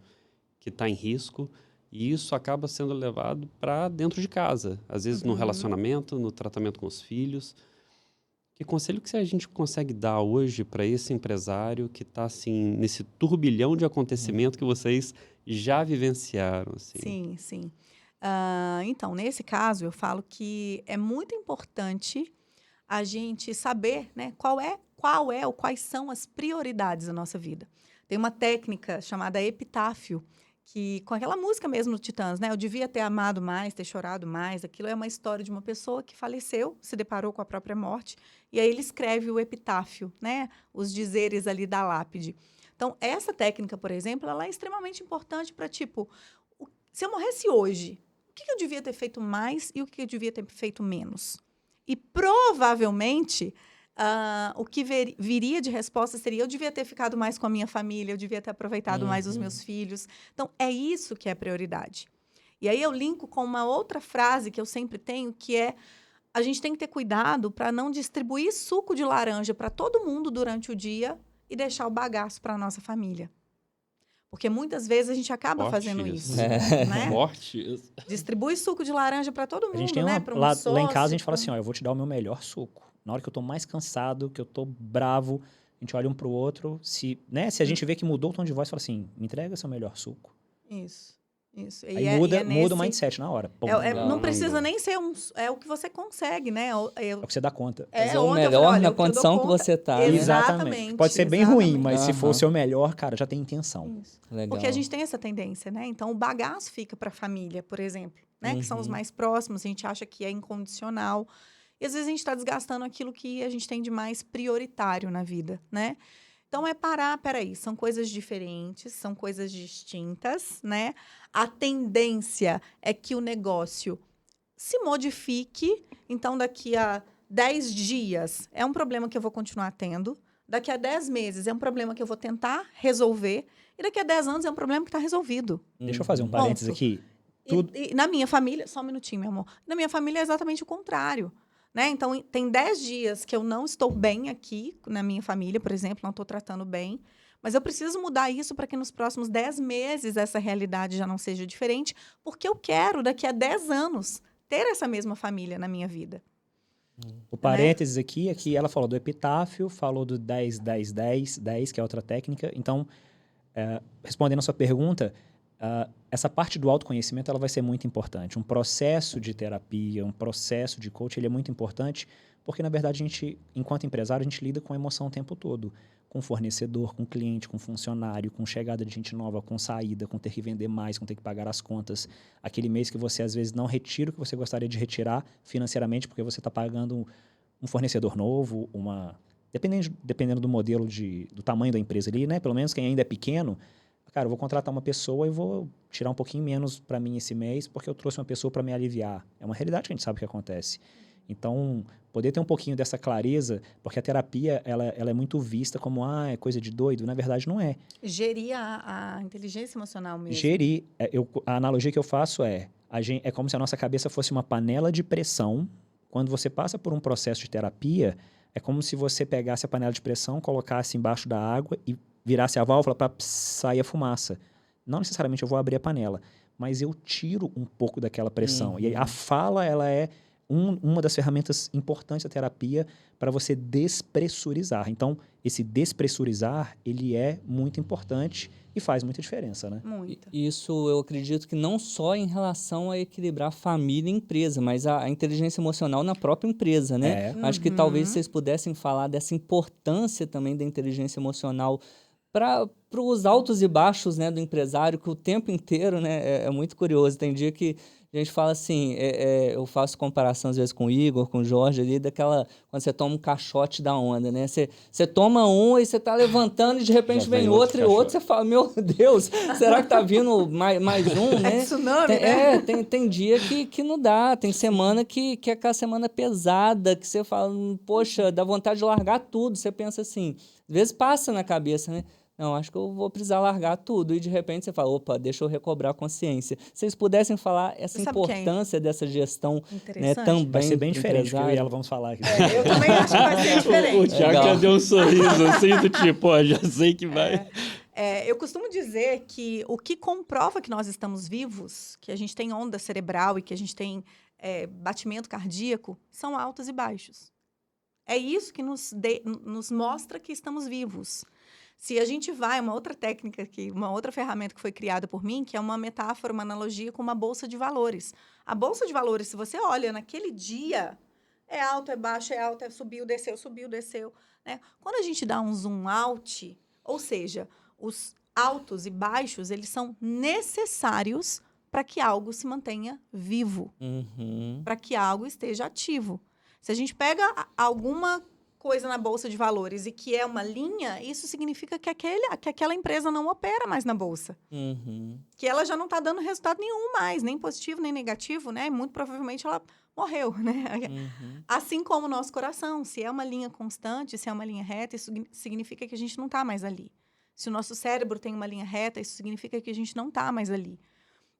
que está em risco e isso acaba sendo levado para dentro de casa, às vezes no relacionamento, no tratamento com os filhos. Que conselho que a gente consegue dar hoje para esse empresário que está assim nesse turbilhão de acontecimento que vocês já vivenciaram? Assim? Sim, sim. Então, nesse caso, eu falo que é muito importante a gente saber, né, quais são as prioridades da nossa vida. Tem uma técnica chamada epitáfio, que com aquela música mesmo do Titãs, né? Eu devia ter amado mais, ter chorado mais. Aquilo é uma história de uma pessoa que faleceu, se deparou com a própria morte, e aí ele escreve o epitáfio, né? Os dizeres ali da lápide. Então, essa técnica, por exemplo, ela é extremamente importante para, tipo, se eu morresse hoje, o que eu devia ter feito mais e o que eu devia ter feito menos? E provavelmente o que viria de resposta seria: eu devia ter ficado mais com a minha família, eu devia ter aproveitado mais os meus filhos. Então, é isso que é prioridade. E aí eu linko com uma outra frase que eu sempre tenho, que é: a gente tem que ter cuidado para não distribuir suco de laranja para todo mundo durante o dia e deixar o bagaço para a nossa família. Porque muitas vezes a gente acaba Forte fazendo isso. isso. Né? Forte isso. Distribui suco de laranja para todo mundo, A gente tem né? uma, Para um lá em casa a sócio, gente fala pra- assim, ó, eu vou te dar o meu melhor suco. Na hora que eu tô mais cansado, que eu tô bravo, a gente olha um pro outro, se a gente vê que mudou o tom de voz, fala assim, me entrega seu melhor suco. Isso. Aí muda o mindset na hora. Pum. Não precisa Caramba. nem ser é o que você consegue, né? É o que você dá conta. Fazer o onde eu melhor falei, olha, na o que eu dou condição que conta- você tá, né? Exatamente. Pode ser bem ruim, exatamente. mas se for o Aham. seu melhor, cara, já tem intenção. Isso. Legal. Porque a gente tem essa tendência, né? Então, o bagaço fica para a família, por exemplo, né? Que são os mais próximos, a gente acha que é incondicional. E às vezes a gente está desgastando aquilo que a gente tem de mais prioritário na vida, né? Então, é parar, peraí, são coisas diferentes, são coisas distintas, né? A tendência é que o negócio se modifique. Então, daqui a 10 dias é um problema que eu vou continuar tendo. Daqui a 10 meses é um problema que eu vou tentar resolver. E daqui a 10 anos é um problema que está resolvido. Deixa eu fazer um parênteses Ponto. aqui. E na minha família, só um minutinho, meu amor. Na minha família é exatamente o contrário. Né? Então, tem 10 dias que eu não estou bem aqui, na minha família, por exemplo, não estou tratando bem. Mas eu preciso mudar isso para que nos próximos 10 meses essa realidade já não seja diferente, porque eu quero, daqui a 10 anos, ter essa mesma família na minha vida. O parênteses aqui é que ela falou do epitáfio, falou do 10, 10, 10, 10, que é outra técnica. Então, respondendo a sua pergunta, essa parte do autoconhecimento ela vai ser muito importante. Um processo de terapia, um processo de coach, ele é muito importante porque, na verdade, a gente, enquanto empresário, a gente lida com a emoção o tempo todo. Com fornecedor, com cliente, com funcionário, com chegada de gente nova, com saída, com ter que vender mais, com ter que pagar as contas. Aquele mês que você, às vezes, não retira o que você gostaria de retirar financeiramente porque você está pagando um fornecedor novo, dependendo do modelo, do tamanho da empresa ali, né? Pelo menos quem ainda é pequeno, cara, eu vou contratar uma pessoa e vou tirar um pouquinho menos para mim esse mês porque eu trouxe uma pessoa para me aliviar. É uma realidade que a gente sabe o que acontece. Então, poder ter um pouquinho dessa clareza, porque a terapia, ela é muito vista como, é coisa de doido. Na verdade, não é. Gerir a inteligência emocional mesmo. Gerir, a analogia que eu faço é como se a nossa cabeça fosse uma panela de pressão. Quando você passa por um processo de terapia, é como se você pegasse a panela de pressão, colocasse embaixo da água e virasse a válvula para sair a fumaça. Não necessariamente eu vou abrir a panela, mas eu tiro um pouco daquela pressão. E a fala, ela é uma das ferramentas importantes da terapia para você despressurizar. Então, esse despressurizar, ele é muito importante e faz muita diferença, né? Muito. Isso eu acredito que não só em relação a equilibrar família e empresa, mas a inteligência emocional na própria empresa, né? Acho que talvez vocês pudessem falar dessa importância também da inteligência emocional para os altos e baixos, né, do empresário, que o tempo inteiro, né, é muito curioso. Tem dia que a gente fala assim, eu faço comparação às vezes com o Igor, com o Jorge ali, daquela, quando você toma um caixote da onda, né? Você toma um e você tá levantando e de repente Já vem vem outro e outro outro, você fala, meu Deus, será que tá vindo mais um, né? É tsunami, né? Tem dia que não dá, tem semana que é aquela semana pesada, que você fala, poxa, dá vontade de largar tudo. Você pensa assim, às vezes passa na cabeça, né? Não, acho que eu vou precisar largar tudo. E de repente você fala, opa, deixa eu recobrar a consciência. Se vocês pudessem falar essa Você sabe o que é importância dessa gestão, né, interessante? também Vai ser bem pro diferente, porque eu e empresário. ela vamos falar aqui. Eu também acho que vai ser O diferente. Thiago Legal. já deu um sorriso assim, do tipo, ó, já sei que vai. Eu costumo dizer que o que comprova que nós estamos vivos, que a gente tem onda cerebral e que a gente tem batimento cardíaco, são altos e baixos. É isso que nos mostra que estamos vivos. Se a gente vai, uma outra técnica, uma outra ferramenta que foi criada por mim, que é uma metáfora, uma analogia com uma bolsa de valores. A bolsa de valores, se você olha naquele dia, é alto, é baixo, subiu, desceu, né? Quando a gente dá um zoom out, ou seja, os altos e baixos, eles são necessários para que algo se mantenha vivo, para que algo esteja ativo. Se a gente pega alguma coisa na bolsa de valores e que é uma linha, isso significa que aquela empresa não opera mais na bolsa. Que ela já não está dando resultado nenhum mais, nem positivo, nem negativo, né? Muito provavelmente ela morreu, né? Assim como o nosso coração. Se é uma linha constante, se é uma linha reta, isso significa que a gente não está mais ali. Se o nosso cérebro tem uma linha reta, isso significa que a gente não está mais ali.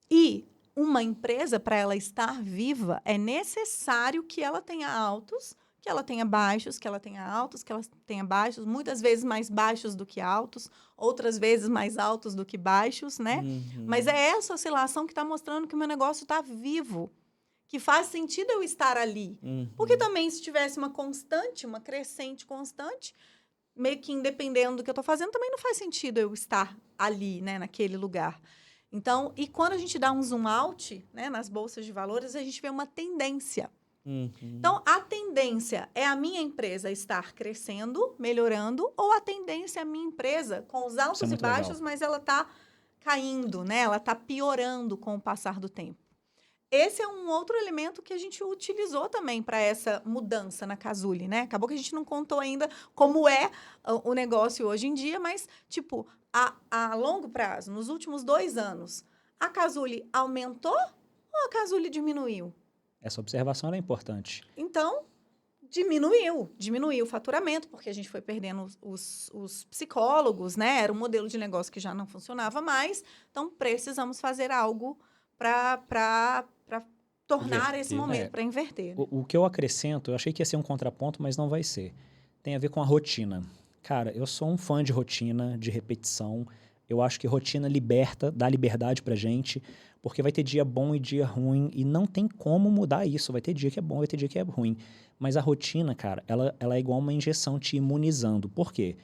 E uma empresa, para ela estar viva, é necessário que ela tenha altos, que ela tenha baixos, que ela tenha altos, que ela tenha baixos, muitas vezes mais baixos do que altos, outras vezes mais altos do que baixos, né? Mas é essa oscilação que está mostrando que o meu negócio está vivo, que faz sentido eu estar ali. Porque também, se tivesse uma constante, uma crescente constante, meio que independendo do que eu estou fazendo, também não faz sentido eu estar ali, né, naquele lugar. Então, e quando a gente dá um zoom out, né, nas bolsas de valores, a gente vê uma tendência. Então, a tendência é a minha empresa estar crescendo, melhorando, ou a tendência é a minha empresa com os altos e baixos, mas ela está caindo, né? Ela está piorando com o passar do tempo. Esse é um outro elemento que a gente utilizou também para essa mudança na Cazuli, né? Acabou que a gente não contou ainda como é o negócio hoje em dia, mas, tipo, a longo prazo, nos últimos 2 anos, a Cazuli aumentou ou a Cazuli diminuiu? Essa observação é importante. Então, diminuiu o faturamento, porque a gente foi perdendo os psicólogos, né? Era um modelo de negócio que já não funcionava mais. Então, precisamos fazer algo para tornar esse momento, para inverter. Né? O que eu acrescento, eu achei que ia ser um contraponto, mas não vai ser. Tem a ver com a rotina. Cara, eu sou um fã de rotina, de repetição. Eu acho que rotina dá liberdade pra gente, porque vai ter dia bom e dia ruim, e não tem como mudar isso. Vai ter dia que é bom, vai ter dia que é ruim. Mas a rotina, cara, ela é igual uma injeção te imunizando. Por quê?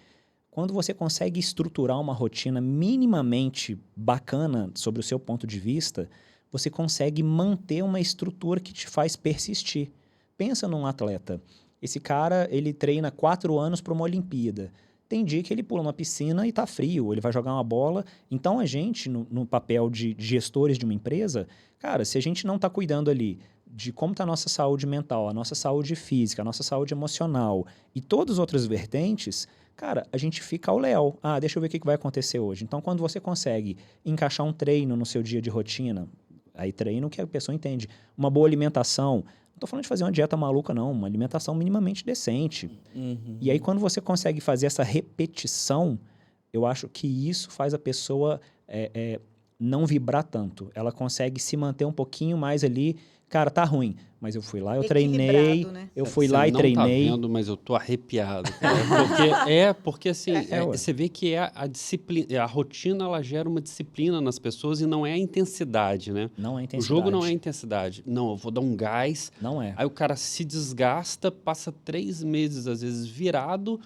Quando você consegue estruturar uma rotina minimamente bacana sobre o seu ponto de vista, você consegue manter uma estrutura que te faz persistir. Pensa num atleta. Esse cara, ele treina 4 anos para uma Olimpíada. Tem dia que ele pula uma piscina e tá frio, ele vai jogar uma bola. Então, a gente, no papel de gestores de uma empresa, cara, se a gente não tá cuidando ali de como tá a nossa saúde mental, a nossa saúde física, a nossa saúde emocional e todas as outras vertentes, cara, a gente fica ao léu. Deixa eu ver o que vai acontecer hoje. Então, quando você consegue encaixar um treino no seu dia de rotina, aí treino que a pessoa entende, uma boa alimentação. Não estou falando de fazer uma dieta maluca, não. Uma alimentação minimamente decente. E aí, quando você consegue fazer essa repetição, eu acho que isso faz a pessoa não vibrar tanto. Ela consegue se manter um pouquinho mais ali Cara, tá ruim. Mas eu fui lá, eu treinei, Equilibrado, né? eu fui Você lá e não treinei. tá vendo, mas eu tô arrepiado, cara. Porque assim, ué. você vê que a disciplina, a rotina, ela gera uma disciplina nas pessoas e não é a intensidade, né? Não é O intensidade. jogo não é a intensidade. Não, eu vou dar um gás. Não é. Aí o cara se desgasta, passa 3 meses, às vezes, virado,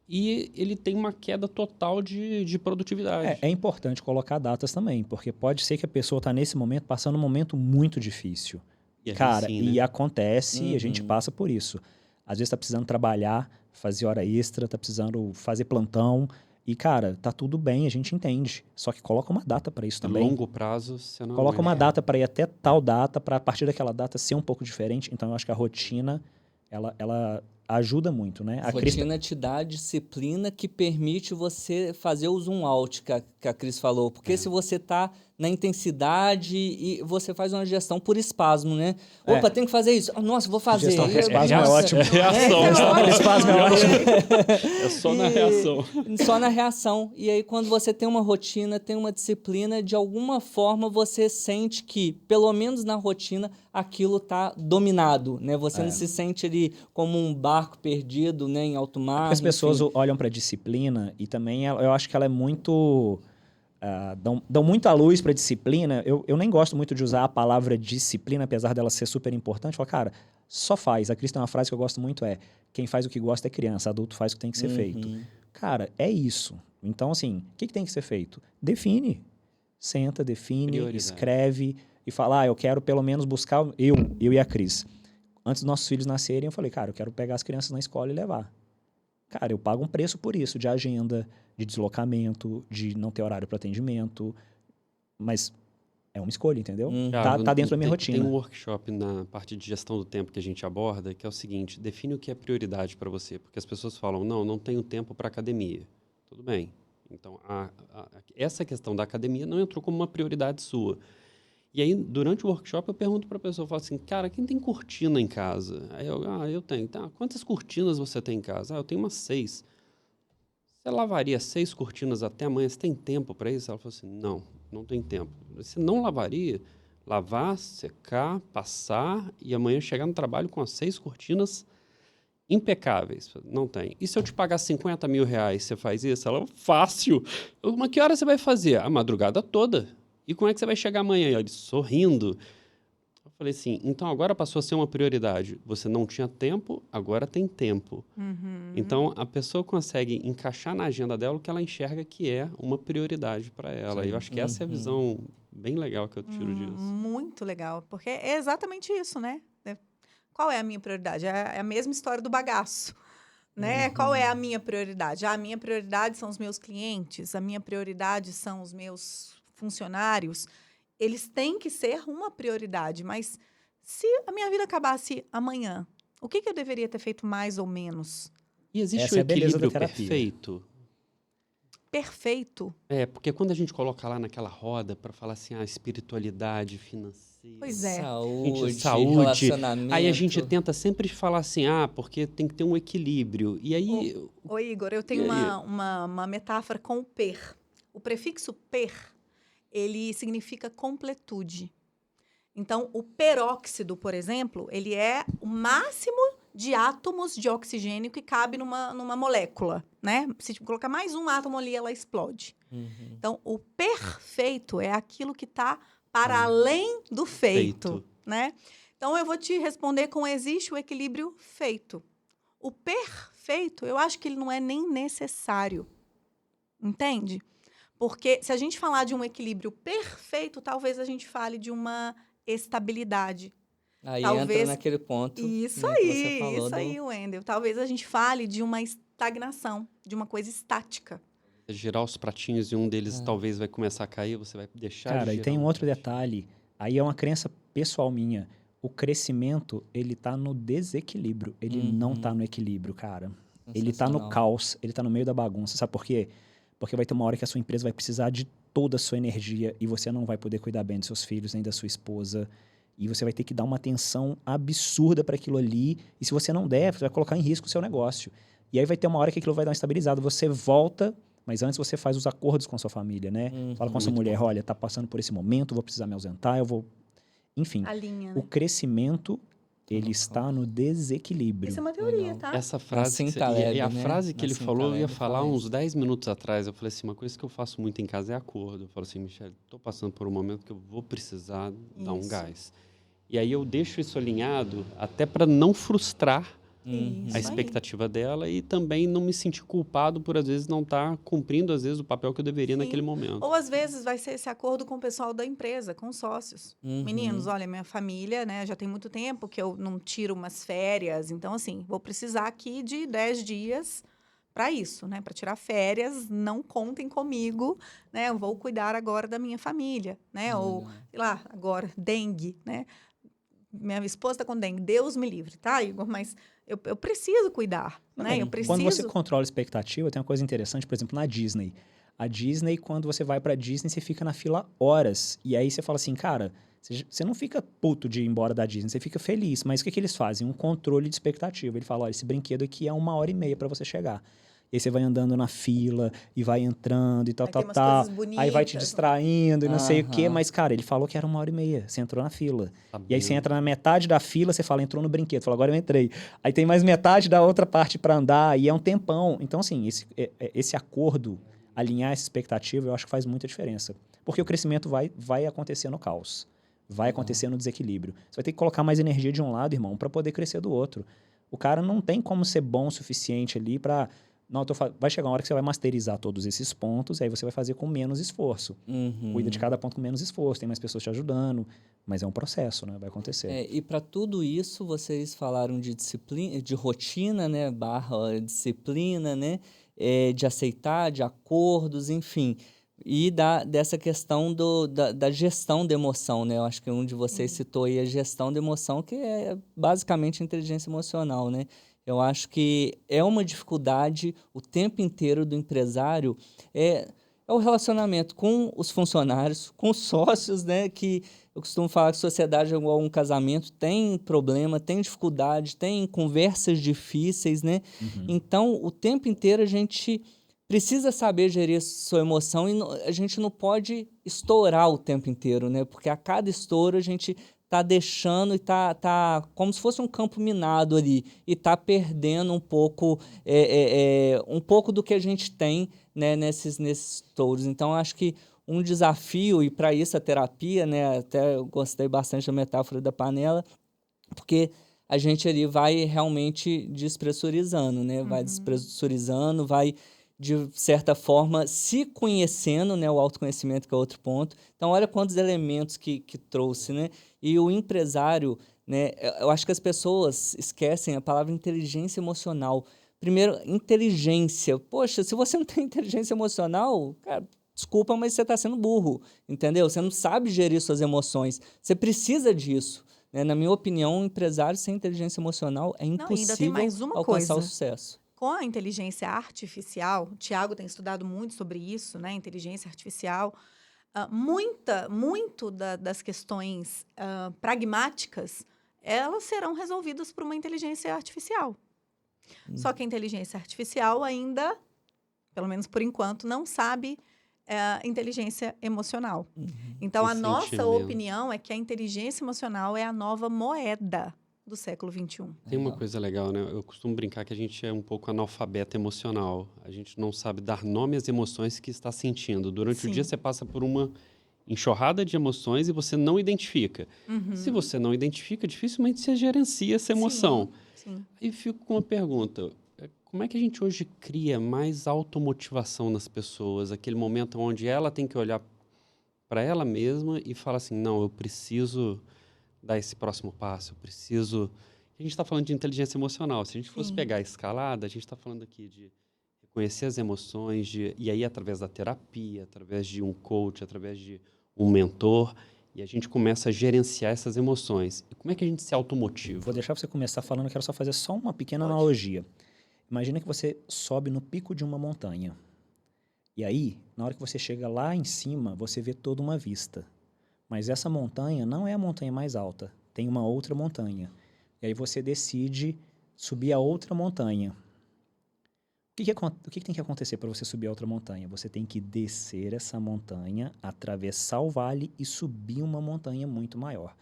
e ele tem uma queda total de produtividade. É importante colocar datas também, porque pode ser que a pessoa está nesse momento passando um momento muito difícil. E aí Cara, sim, e né? acontece, e a gente Uhum. passa por isso. Às vezes tá precisando trabalhar, fazer hora extra, tá precisando fazer plantão. E, cara, tá tudo bem, a gente entende. Só que coloca uma data para isso A também. longo prazo, você não Coloca uma aguenta. data para ir até tal data, para a partir daquela data ser um pouco diferente. Então, eu acho que a rotina, ela ajuda muito, né? A rotina te dá a disciplina que permite você fazer o zoom out que a Cris falou. Porque se você tá na intensidade e você faz uma gestão por espasmo, né? É. Opa, tem que fazer isso. Nossa, vou fazer. Gestão por E- espasmo é nossa, ótimo. É reação. Gestão por espasmo é ótimo. É só na E- reação. Só na reação. E aí, quando você tem uma rotina, tem uma disciplina, de alguma forma você sente que, pelo menos na rotina, aquilo tá dominado, né? Você não se sente ali como um barco perdido, né, em alto mar. Porque as pessoas enfim. olham para a disciplina e também eu acho que ela é muito. Dão muita luz para disciplina. Eu nem gosto muito de usar a palavra disciplina, apesar dela ser super importante. Fala, cara, só faz. A Cris tem uma frase que eu gosto muito: quem faz o que gosta é criança, adulto faz o que tem que ser feito. Cara, é isso. Então, assim, o que tem que ser feito? Define. Senta, define, Prioridade. escreve e fala: eu quero pelo menos buscar. Eu e a Cris. Antes dos nossos filhos nascerem, eu falei, cara, eu quero pegar as crianças na escola e levar. Cara, eu pago um preço por isso, de agenda, de deslocamento, de não ter horário para atendimento. Mas é uma escolha, entendeu? Uhum. Tá dentro da minha Tem rotina. um workshop na parte de gestão do tempo que a gente aborda, que é o seguinte: define o que é prioridade para você. Porque as pessoas falam, não tenho tempo para academia. Tudo bem. Então, essa questão da academia não entrou como uma prioridade sua. E aí, durante o workshop, eu pergunto para a pessoa, eu falo assim, cara, quem tem cortina em casa? Aí eu tenho. Tá, quantas cortinas você tem em casa? Eu tenho umas 6. Você lavaria 6 cortinas até amanhã? Você tem tempo para isso? Ela falou assim, não tem tempo. Você não lavaria? Lavar, secar, passar e amanhã chegar no trabalho com as 6 cortinas impecáveis. Não tem. E se eu te pagar 50 mil reais, você faz isso? Ela, fácil. Mas que hora você vai fazer? A madrugada toda. E como é que você vai chegar amanhã? E ele sorrindo. Eu falei assim, então agora passou a ser uma prioridade. Você não tinha tempo, agora tem tempo. Então, a pessoa consegue encaixar na agenda dela o que ela enxerga que é uma prioridade para ela. E eu acho que essa é a visão bem legal que eu tiro disso. Muito legal, porque é exatamente isso, né? Qual é a minha prioridade? É a mesma história do bagaço, né? Qual é a minha prioridade? A minha prioridade são os meus clientes, a minha prioridade são os meus funcionários. Eles têm que ser uma prioridade, mas se a minha vida acabasse amanhã, o que eu deveria ter feito mais ou menos? E existe Essa um é a beleza da equilíbrio terapia. perfeito? Perfeito. Porque quando a gente coloca lá naquela roda para falar assim, espiritualidade financeira, Pois é. saúde, relacionamento. aí a gente tenta sempre falar assim, porque tem que ter um equilíbrio. E aí, Ô, Igor, eu tenho E aí? uma metáfora com o per. O prefixo per, ele significa completude. Então, o peróxido, por exemplo, ele é o máximo de átomos de oxigênio que cabe numa molécula, né? Se colocar mais um átomo ali, ela explode. Então, o perfeito é aquilo que está para além do feito, né? Então, eu vou te responder com existe o equilíbrio feito. O perfeito, eu acho que ele não é nem necessário. Entende? Porque se a gente falar de um equilíbrio perfeito, talvez a gente fale de uma estabilidade. Aí Talvez- entra naquele ponto. Isso né, que você aí, falou isso aí, Wendel. Talvez a gente fale de uma estagnação, de uma coisa estática. girar os pratinhos e um deles talvez vai começar a cair, você vai deixar de Cara, e girar tem um outro pratinho. detalhe. Aí é uma crença pessoal minha. O crescimento, ele tá no desequilíbrio. Ele não tá no equilíbrio, cara. Ele tá no Sensacional. caos, ele tá no meio da bagunça. Sabe por quê? Porque vai ter uma hora que a sua empresa vai precisar de toda a sua energia e você não vai poder cuidar bem dos seus filhos, nem da sua esposa. E você vai ter que dar uma atenção absurda para aquilo ali. E se você não der, você vai colocar em risco o seu negócio. E aí vai ter uma hora que aquilo vai dar uma estabilizada. Você volta, mas antes você faz os acordos com a sua família, né? Fala com a sua Muito mulher, bom. olha, tá passando por esse momento, vou precisar me ausentar, eu vou... Enfim, A linha, o né? crescimento, ele está no desequilíbrio. Isso é uma teoria, Legal. tá? Essa frase, Nassim que você- Taleb, e a né? frase que ele Nassim falou, eu ia Taleb falar fala uns isso. 10 minutos atrás. Eu falei assim, uma coisa que eu faço muito em casa é acordo. Eu falo assim, Michele, estou passando por um momento que eu vou precisar dar um Isso. gás. E aí eu deixo isso alinhado até para não frustrar Uhum. Isso a aí. expectativa dela e também não me sentir culpado por, às vezes, não estar cumprindo, às vezes, o papel que eu deveria Sim. naquele momento. Ou às vezes vai ser esse acordo com o pessoal da empresa, com os sócios. Uhum. Meninos, olha, minha família, né, já tem muito tempo que eu não tiro umas férias, então assim, vou precisar aqui de 10 dias para isso, né, para tirar férias, não contem comigo, né, eu vou cuidar agora da minha família, né, ou Legal. sei lá, agora dengue, né? Minha esposa está com dengue, Deus me livre, tá, Igor? Mas eu preciso cuidar, Não, né? Eu quando você preciso. controla a expectativa, tem uma coisa interessante, por exemplo, na Disney. A Disney, quando você vai pra Disney, você fica na fila horas. E aí você fala assim, cara, você não fica puto de ir embora da Disney, você fica feliz. Mas o que, que eles fazem? Um controle de expectativa. Ele fala, olha, esse brinquedo aqui é 1h30 para você chegar. E aí você vai andando na fila e vai entrando e tal, Aí tal, tem umas tal. coisas Aí vai te bonitas. distraindo e não sei o quê. Aham. Mas, cara, ele falou que era 1h30. Você entrou na fila. Tá E aí você bem. entra na metade da fila, você fala, entrou no brinquedo. Fala, agora eu entrei. Aí tem mais metade da outra parte para andar e é um tempão. Então, assim, esse acordo, alinhar essa expectativa, eu acho que faz muita diferença. Porque o crescimento vai acontecer no caos. Vai acontecer no desequilíbrio. Você vai ter que colocar mais energia de um lado, irmão, para poder crescer do outro. O cara não tem como ser bom o suficiente ali para... Não, vai chegar uma hora que você vai masterizar todos esses pontos, e aí você vai fazer com menos esforço. Uhum. Cuida de cada ponto com menos esforço, tem mais pessoas te ajudando, mas é um processo, né? Vai acontecer. E para tudo isso, vocês falaram de disciplina, de rotina, né? Barra disciplina, né? De aceitar, de acordos, enfim. E dessa questão da gestão da emoção, né? Eu acho que um de vocês citou aí a gestão da emoção, que é basicamente inteligência emocional, né? Eu acho que é uma dificuldade o tempo inteiro do empresário, é o relacionamento com os funcionários, com os sócios, né? Que eu costumo falar que sociedade é igual um casamento, tem problema, tem dificuldade, tem conversas difíceis, né? Então, o tempo inteiro a gente precisa saber gerir sua emoção e a gente não pode estourar o tempo inteiro, né? Porque a cada estouro a gente tá deixando e tá como se fosse um campo minado ali e tá perdendo um pouco do que a gente tem, né, nesses estouros. Então, acho que um desafio, e para isso a terapia, né? Até eu gostei bastante da metáfora da panela, porque a gente ali vai realmente despressurizando, né? Vai despressurizando, vai, de certa forma, se conhecendo, né? O autoconhecimento, que é outro ponto. Então, olha quantos elementos que trouxe, né? E o empresário, né? Eu acho que as pessoas esquecem a palavra inteligência emocional. Primeiro, inteligência. Poxa, se você não tem inteligência emocional, cara, desculpa, mas você está sendo burro, entendeu? Você não sabe gerir suas emoções. Você precisa disso. Né? Na minha opinião, um empresário sem inteligência emocional é Não, ainda tem impossível mais uma alcançar o coisa. sucesso. Com a inteligência artificial, o Tiago tem estudado muito sobre isso, né? Inteligência artificial. Muito das questões pragmáticas, elas serão resolvidas por uma inteligência artificial. Só que a inteligência artificial ainda, pelo menos por enquanto, não sabe inteligência emocional. Então, E a nossa sentimento. opinião é que a inteligência emocional é a nova moeda do século XXI. Tem uma coisa legal, né? Eu costumo brincar que a gente é um pouco analfabeto emocional. A gente não sabe dar nome às emoções que está sentindo. Durante Sim. o dia você passa por uma enxurrada de emoções e você não identifica. Se você não identifica, dificilmente você gerencia essa emoção. Sim. Aí fico com uma pergunta. Como é que a gente hoje cria mais automotivação nas pessoas? Aquele momento onde ela tem que olhar para ela mesma e falar assim, não, eu preciso dar esse próximo passo, eu preciso... A gente está falando de inteligência emocional. Se a gente fosse Sim. pegar a escalada, a gente está falando aqui de reconhecer as emoções, e aí através da terapia, através de um coach, através de um mentor, e a gente começa a gerenciar essas emoções. E como é que a gente se automotiva? Vou deixar você começar falando, eu quero só fazer só uma pequena Pode. analogia. Imagina que você sobe no pico de uma montanha. E aí, na hora que você chega lá em cima, você vê toda uma vista. Mas essa montanha não é a montanha mais alta. Tem uma outra montanha. E aí você decide subir a outra montanha. O que tem que acontecer para você subir a outra montanha? Você tem que descer essa montanha, atravessar o vale e subir uma montanha muito maior.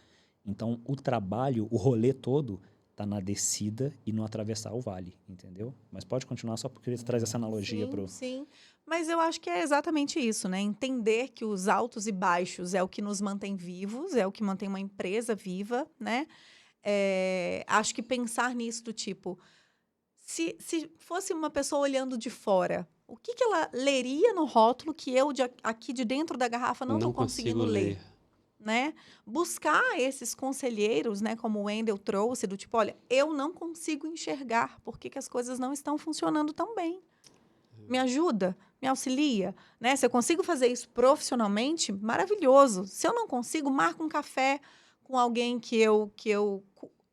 Então, o trabalho, o rolê todo, tá na descida e no atravessar o vale, entendeu? Mas pode continuar só porque você traz essa analogia Sim, pro... sim. Mas eu acho que é exatamente isso, né? Entender que os altos e baixos é o que nos mantém vivos, é o que mantém uma empresa viva, né? Acho que pensar nisso do tipo, se fosse uma pessoa olhando de fora, o que que ela leria no rótulo que eu aqui de dentro da garrafa não estou Não conseguindo consigo ler? ler. Né? Buscar esses conselheiros, né, como o Wendel trouxe, do tipo, olha, eu não consigo enxergar por que que as coisas não estão funcionando tão bem. Me ajuda, me auxilia, né? Se eu consigo fazer isso profissionalmente, maravilhoso. Se eu não consigo, marca um café com alguém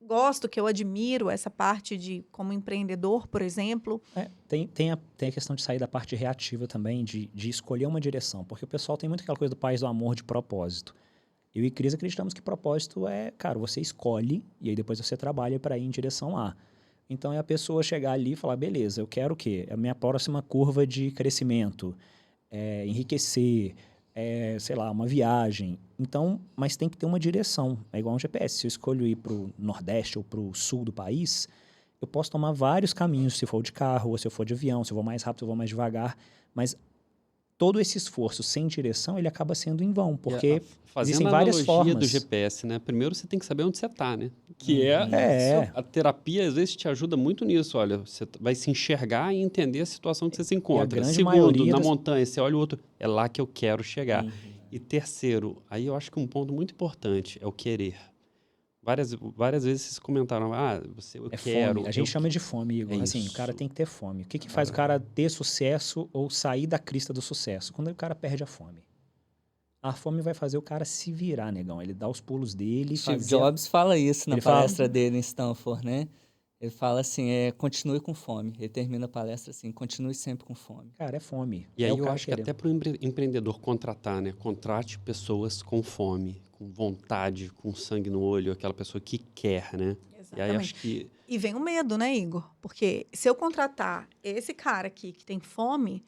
gosto, que eu admiro, essa parte de como empreendedor, por exemplo. Tem a questão de sair da parte reativa também, de escolher uma direção. Porque o pessoal tem muito aquela coisa do país do amor de propósito. Eu e Cris acreditamos que propósito é, cara, você escolhe e aí depois você trabalha para ir em direção a. Então é a pessoa chegar ali e falar, beleza, eu quero o quê? É a minha próxima curva de crescimento, enriquecer, sei lá, uma viagem. Então, mas tem que ter uma direção. É igual um GPS. Se eu escolho ir para o Nordeste ou para o Sul do país, eu posso tomar vários caminhos, se for de carro ou se eu for de avião, se eu vou mais rápido, se eu vou mais devagar. Mas todo esse esforço sem direção, ele acaba sendo em vão, porque existem Fazendo a várias analogia do formas. GPS, né? Primeiro você tem que saber onde você está, né? Que a terapia às vezes te ajuda muito nisso. Olha, você vai se enxergar e entender a situação que você se encontra. grande Segundo, maioria na das- montanha, você olha o outro, é lá que eu quero chegar. E terceiro, aí eu acho que um ponto muito importante é o querer. Várias vezes vocês comentaram, eu quero. Fome. A gente chama de fome, Igor. É Assim, o cara isso. tem que ter fome. O que faz o cara ter sucesso ou sair da crista do sucesso? Quando o cara perde a fome. A fome vai fazer o cara se virar, negão. Ele dá os pulos dele, Steve fazer... Jobs fala isso na Ele fala- palestra dele em Stanford, né? Ele fala assim, continue com fome. Ele termina a palestra assim, continue sempre com fome. Cara, é fome. E aí o eu cara acho que querendo. até para o empreendedor contratar, né? Contrate pessoas com fome, com vontade, com sangue no olho, aquela pessoa que quer, né? E aí acho que... E vem o medo, né, Igor? Porque se eu contratar esse cara aqui que tem fome,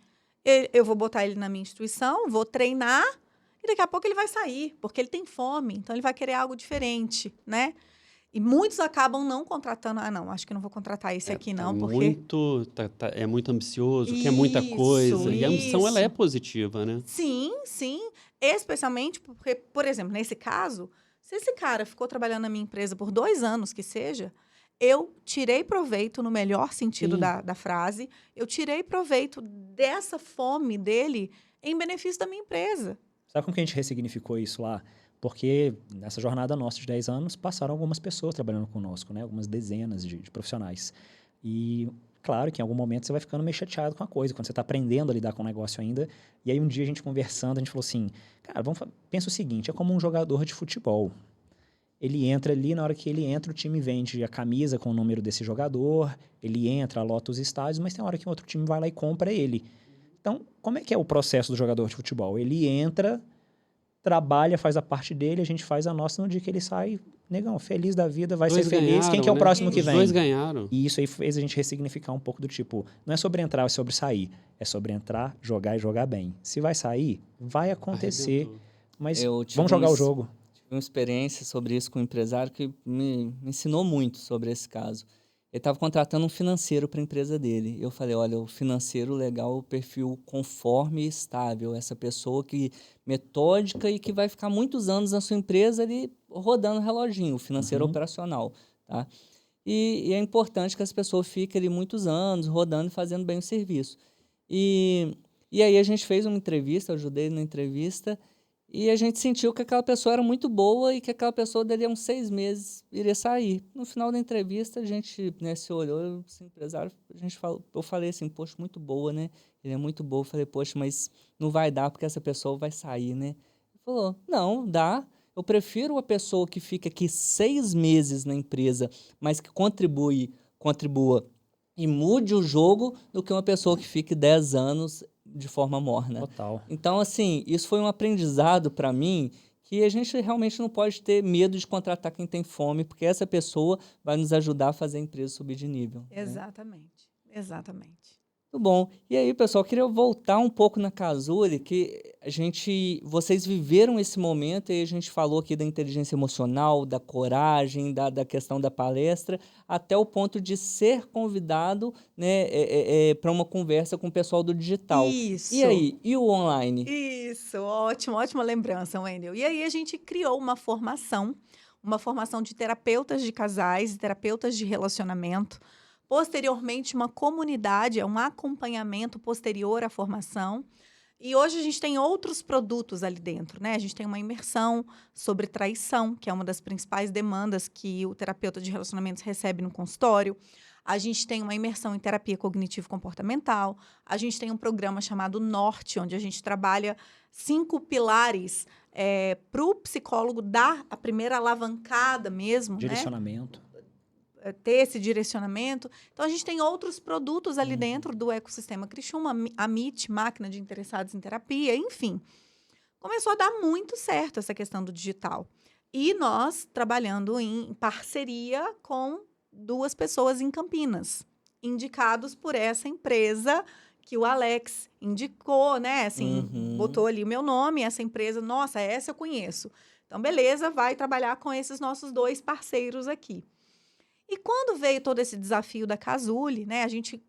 eu vou botar ele na minha instituição, vou treinar e daqui a pouco ele vai sair, porque ele tem fome, então ele vai querer algo diferente, né? E muitos acabam não contratando. Ah, não, acho que não vou contratar esse aqui, não, porque. É muito ambicioso, quer muita coisa. E a ambição, ela é Isso. positiva, né? Sim, sim. Especialmente porque, por exemplo, nesse caso, se esse cara ficou trabalhando na minha empresa por 2 anos, que seja, eu tirei proveito, no melhor sentido Sim. da frase, eu tirei proveito dessa fome dele em benefício da minha empresa. Sabe como que a gente ressignificou isso lá? Porque nessa jornada nossa de 10 anos, passaram algumas pessoas trabalhando conosco, né? Algumas dezenas de profissionais. E, claro, que em algum momento você vai ficando meio chateado com a coisa, quando você está aprendendo a lidar com o negócio ainda. E aí, um dia, a gente conversando, a gente falou assim, cara, pensa o seguinte, é como um jogador de futebol. Ele entra ali, na hora que ele entra, o time vende a camisa com o número desse jogador, ele entra, lota os estádios, mas tem uma hora que outro time vai lá e compra ele. Então, como é que é o processo do jogador de futebol? Ele entra, trabalha, faz a parte dele, a gente faz a nossa. No dia que ele sai, negão, feliz da vida, vai ser feliz. Quem que é o próximo que vem? Os dois ganharam. E isso aí fez a gente ressignificar um pouco do tipo, não é sobre entrar, é sobre sair. É sobre entrar, jogar e jogar bem. Se vai sair, vai acontecer. Arrebentou. Mas Eu tive vamos jogar o jogo. Tive uma experiência sobre isso com um empresário que me ensinou muito sobre esse caso. Ele estava contratando um financeiro para a empresa dele. Eu falei, olha, o financeiro legal, o perfil conforme e estável. Essa pessoa que metódica e que vai ficar muitos anos na sua empresa ali rodando o reloginho, o financeiro operacional, tá? E é importante que as pessoas fiquem ali muitos anos rodando e fazendo bem o serviço. E aí a gente fez uma entrevista, eu ajudei na entrevista, e a gente sentiu que aquela pessoa era muito boa e que aquela pessoa dali a uns 6 meses iria sair. No final da entrevista, a gente, né, se olhou, esse empresário, eu falei assim, poxa, muito boa, né? Ele é muito bom. Eu falei, poxa, mas não vai dar porque essa pessoa vai sair, né? Ele falou, não, dá. Eu prefiro uma pessoa que fica aqui 6 meses na empresa, mas que contribua e mude o jogo, do que uma pessoa que fique 10 anos de forma morna. Total. Então, assim, isso foi um aprendizado para mim, que a gente realmente não pode ter medo de contratar quem tem fome, porque essa pessoa vai nos ajudar a fazer a empresa subir de nível. Né? Exatamente. Exatamente. Muito bom. E aí, pessoal, queria voltar um pouco na Cazuri, que vocês viveram esse momento e a gente falou aqui da inteligência emocional, da coragem, da questão da palestra, até o ponto de ser convidado, né, para uma conversa com o pessoal do digital. E Isso. aí, e o online? Isso, ótimo, ótima lembrança, Wendel. E aí a gente criou uma formação de terapeutas de casais e terapeutas de relacionamento. Posteriormente, uma comunidade, um acompanhamento posterior à formação. E hoje a gente tem outros produtos ali dentro, né? A gente tem uma imersão sobre traição, que é uma das principais demandas que o terapeuta de relacionamentos recebe no consultório. A gente tem uma imersão em terapia cognitivo-comportamental. A gente tem um programa chamado Norte, onde a gente trabalha 5 pilares para o psicólogo dar a primeira alavancada mesmo, Direcionamento. né? Ter esse direcionamento. Então, a gente tem outros produtos ali dentro do ecossistema Criciúma, a MIT, Máquina de Interessados em Terapia, enfim. Começou a dar muito certo essa questão do digital. E nós trabalhando em parceria com 2 pessoas em Campinas, indicados por essa empresa que o Alex indicou, né? Assim, botou ali o meu nome, essa empresa, nossa, essa eu conheço. Então, beleza, vai trabalhar com esses nossos 2 parceiros aqui. E quando veio todo esse desafio da Cazuli, né, a gente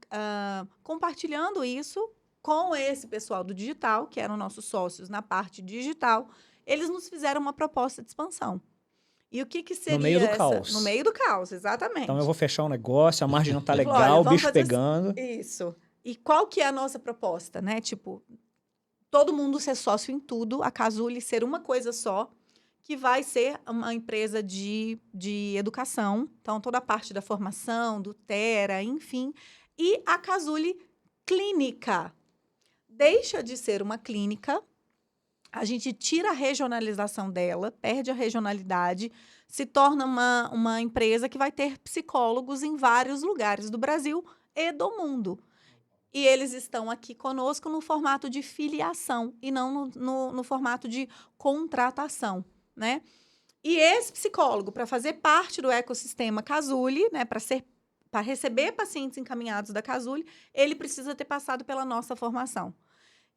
compartilhando isso com esse pessoal do digital, que eram nossos sócios na parte digital, eles nos fizeram uma proposta de expansão. E o que seria no meio do caos. No meio do caos, exatamente. Então eu vou fechar um negócio, a margem não tá Olha, legal, o vamos bicho fazer pegando. Isso. E qual que é a nossa proposta, né? Tipo, todo mundo ser sócio em tudo, a Cazuli ser uma coisa só, que vai ser uma empresa de educação. Então, toda a parte da formação, do Tera, enfim. E a Cazuli Clínica. Deixa de ser uma clínica, a gente tira a regionalização dela, perde a regionalidade, se torna uma empresa que vai ter psicólogos em vários lugares do Brasil e do mundo. E eles estão aqui conosco no formato de filiação e não no formato de contratação, né? E esse psicólogo, para fazer parte do ecossistema Cazuli, né, para receber pacientes encaminhados da Cazuli, ele precisa ter passado pela nossa formação.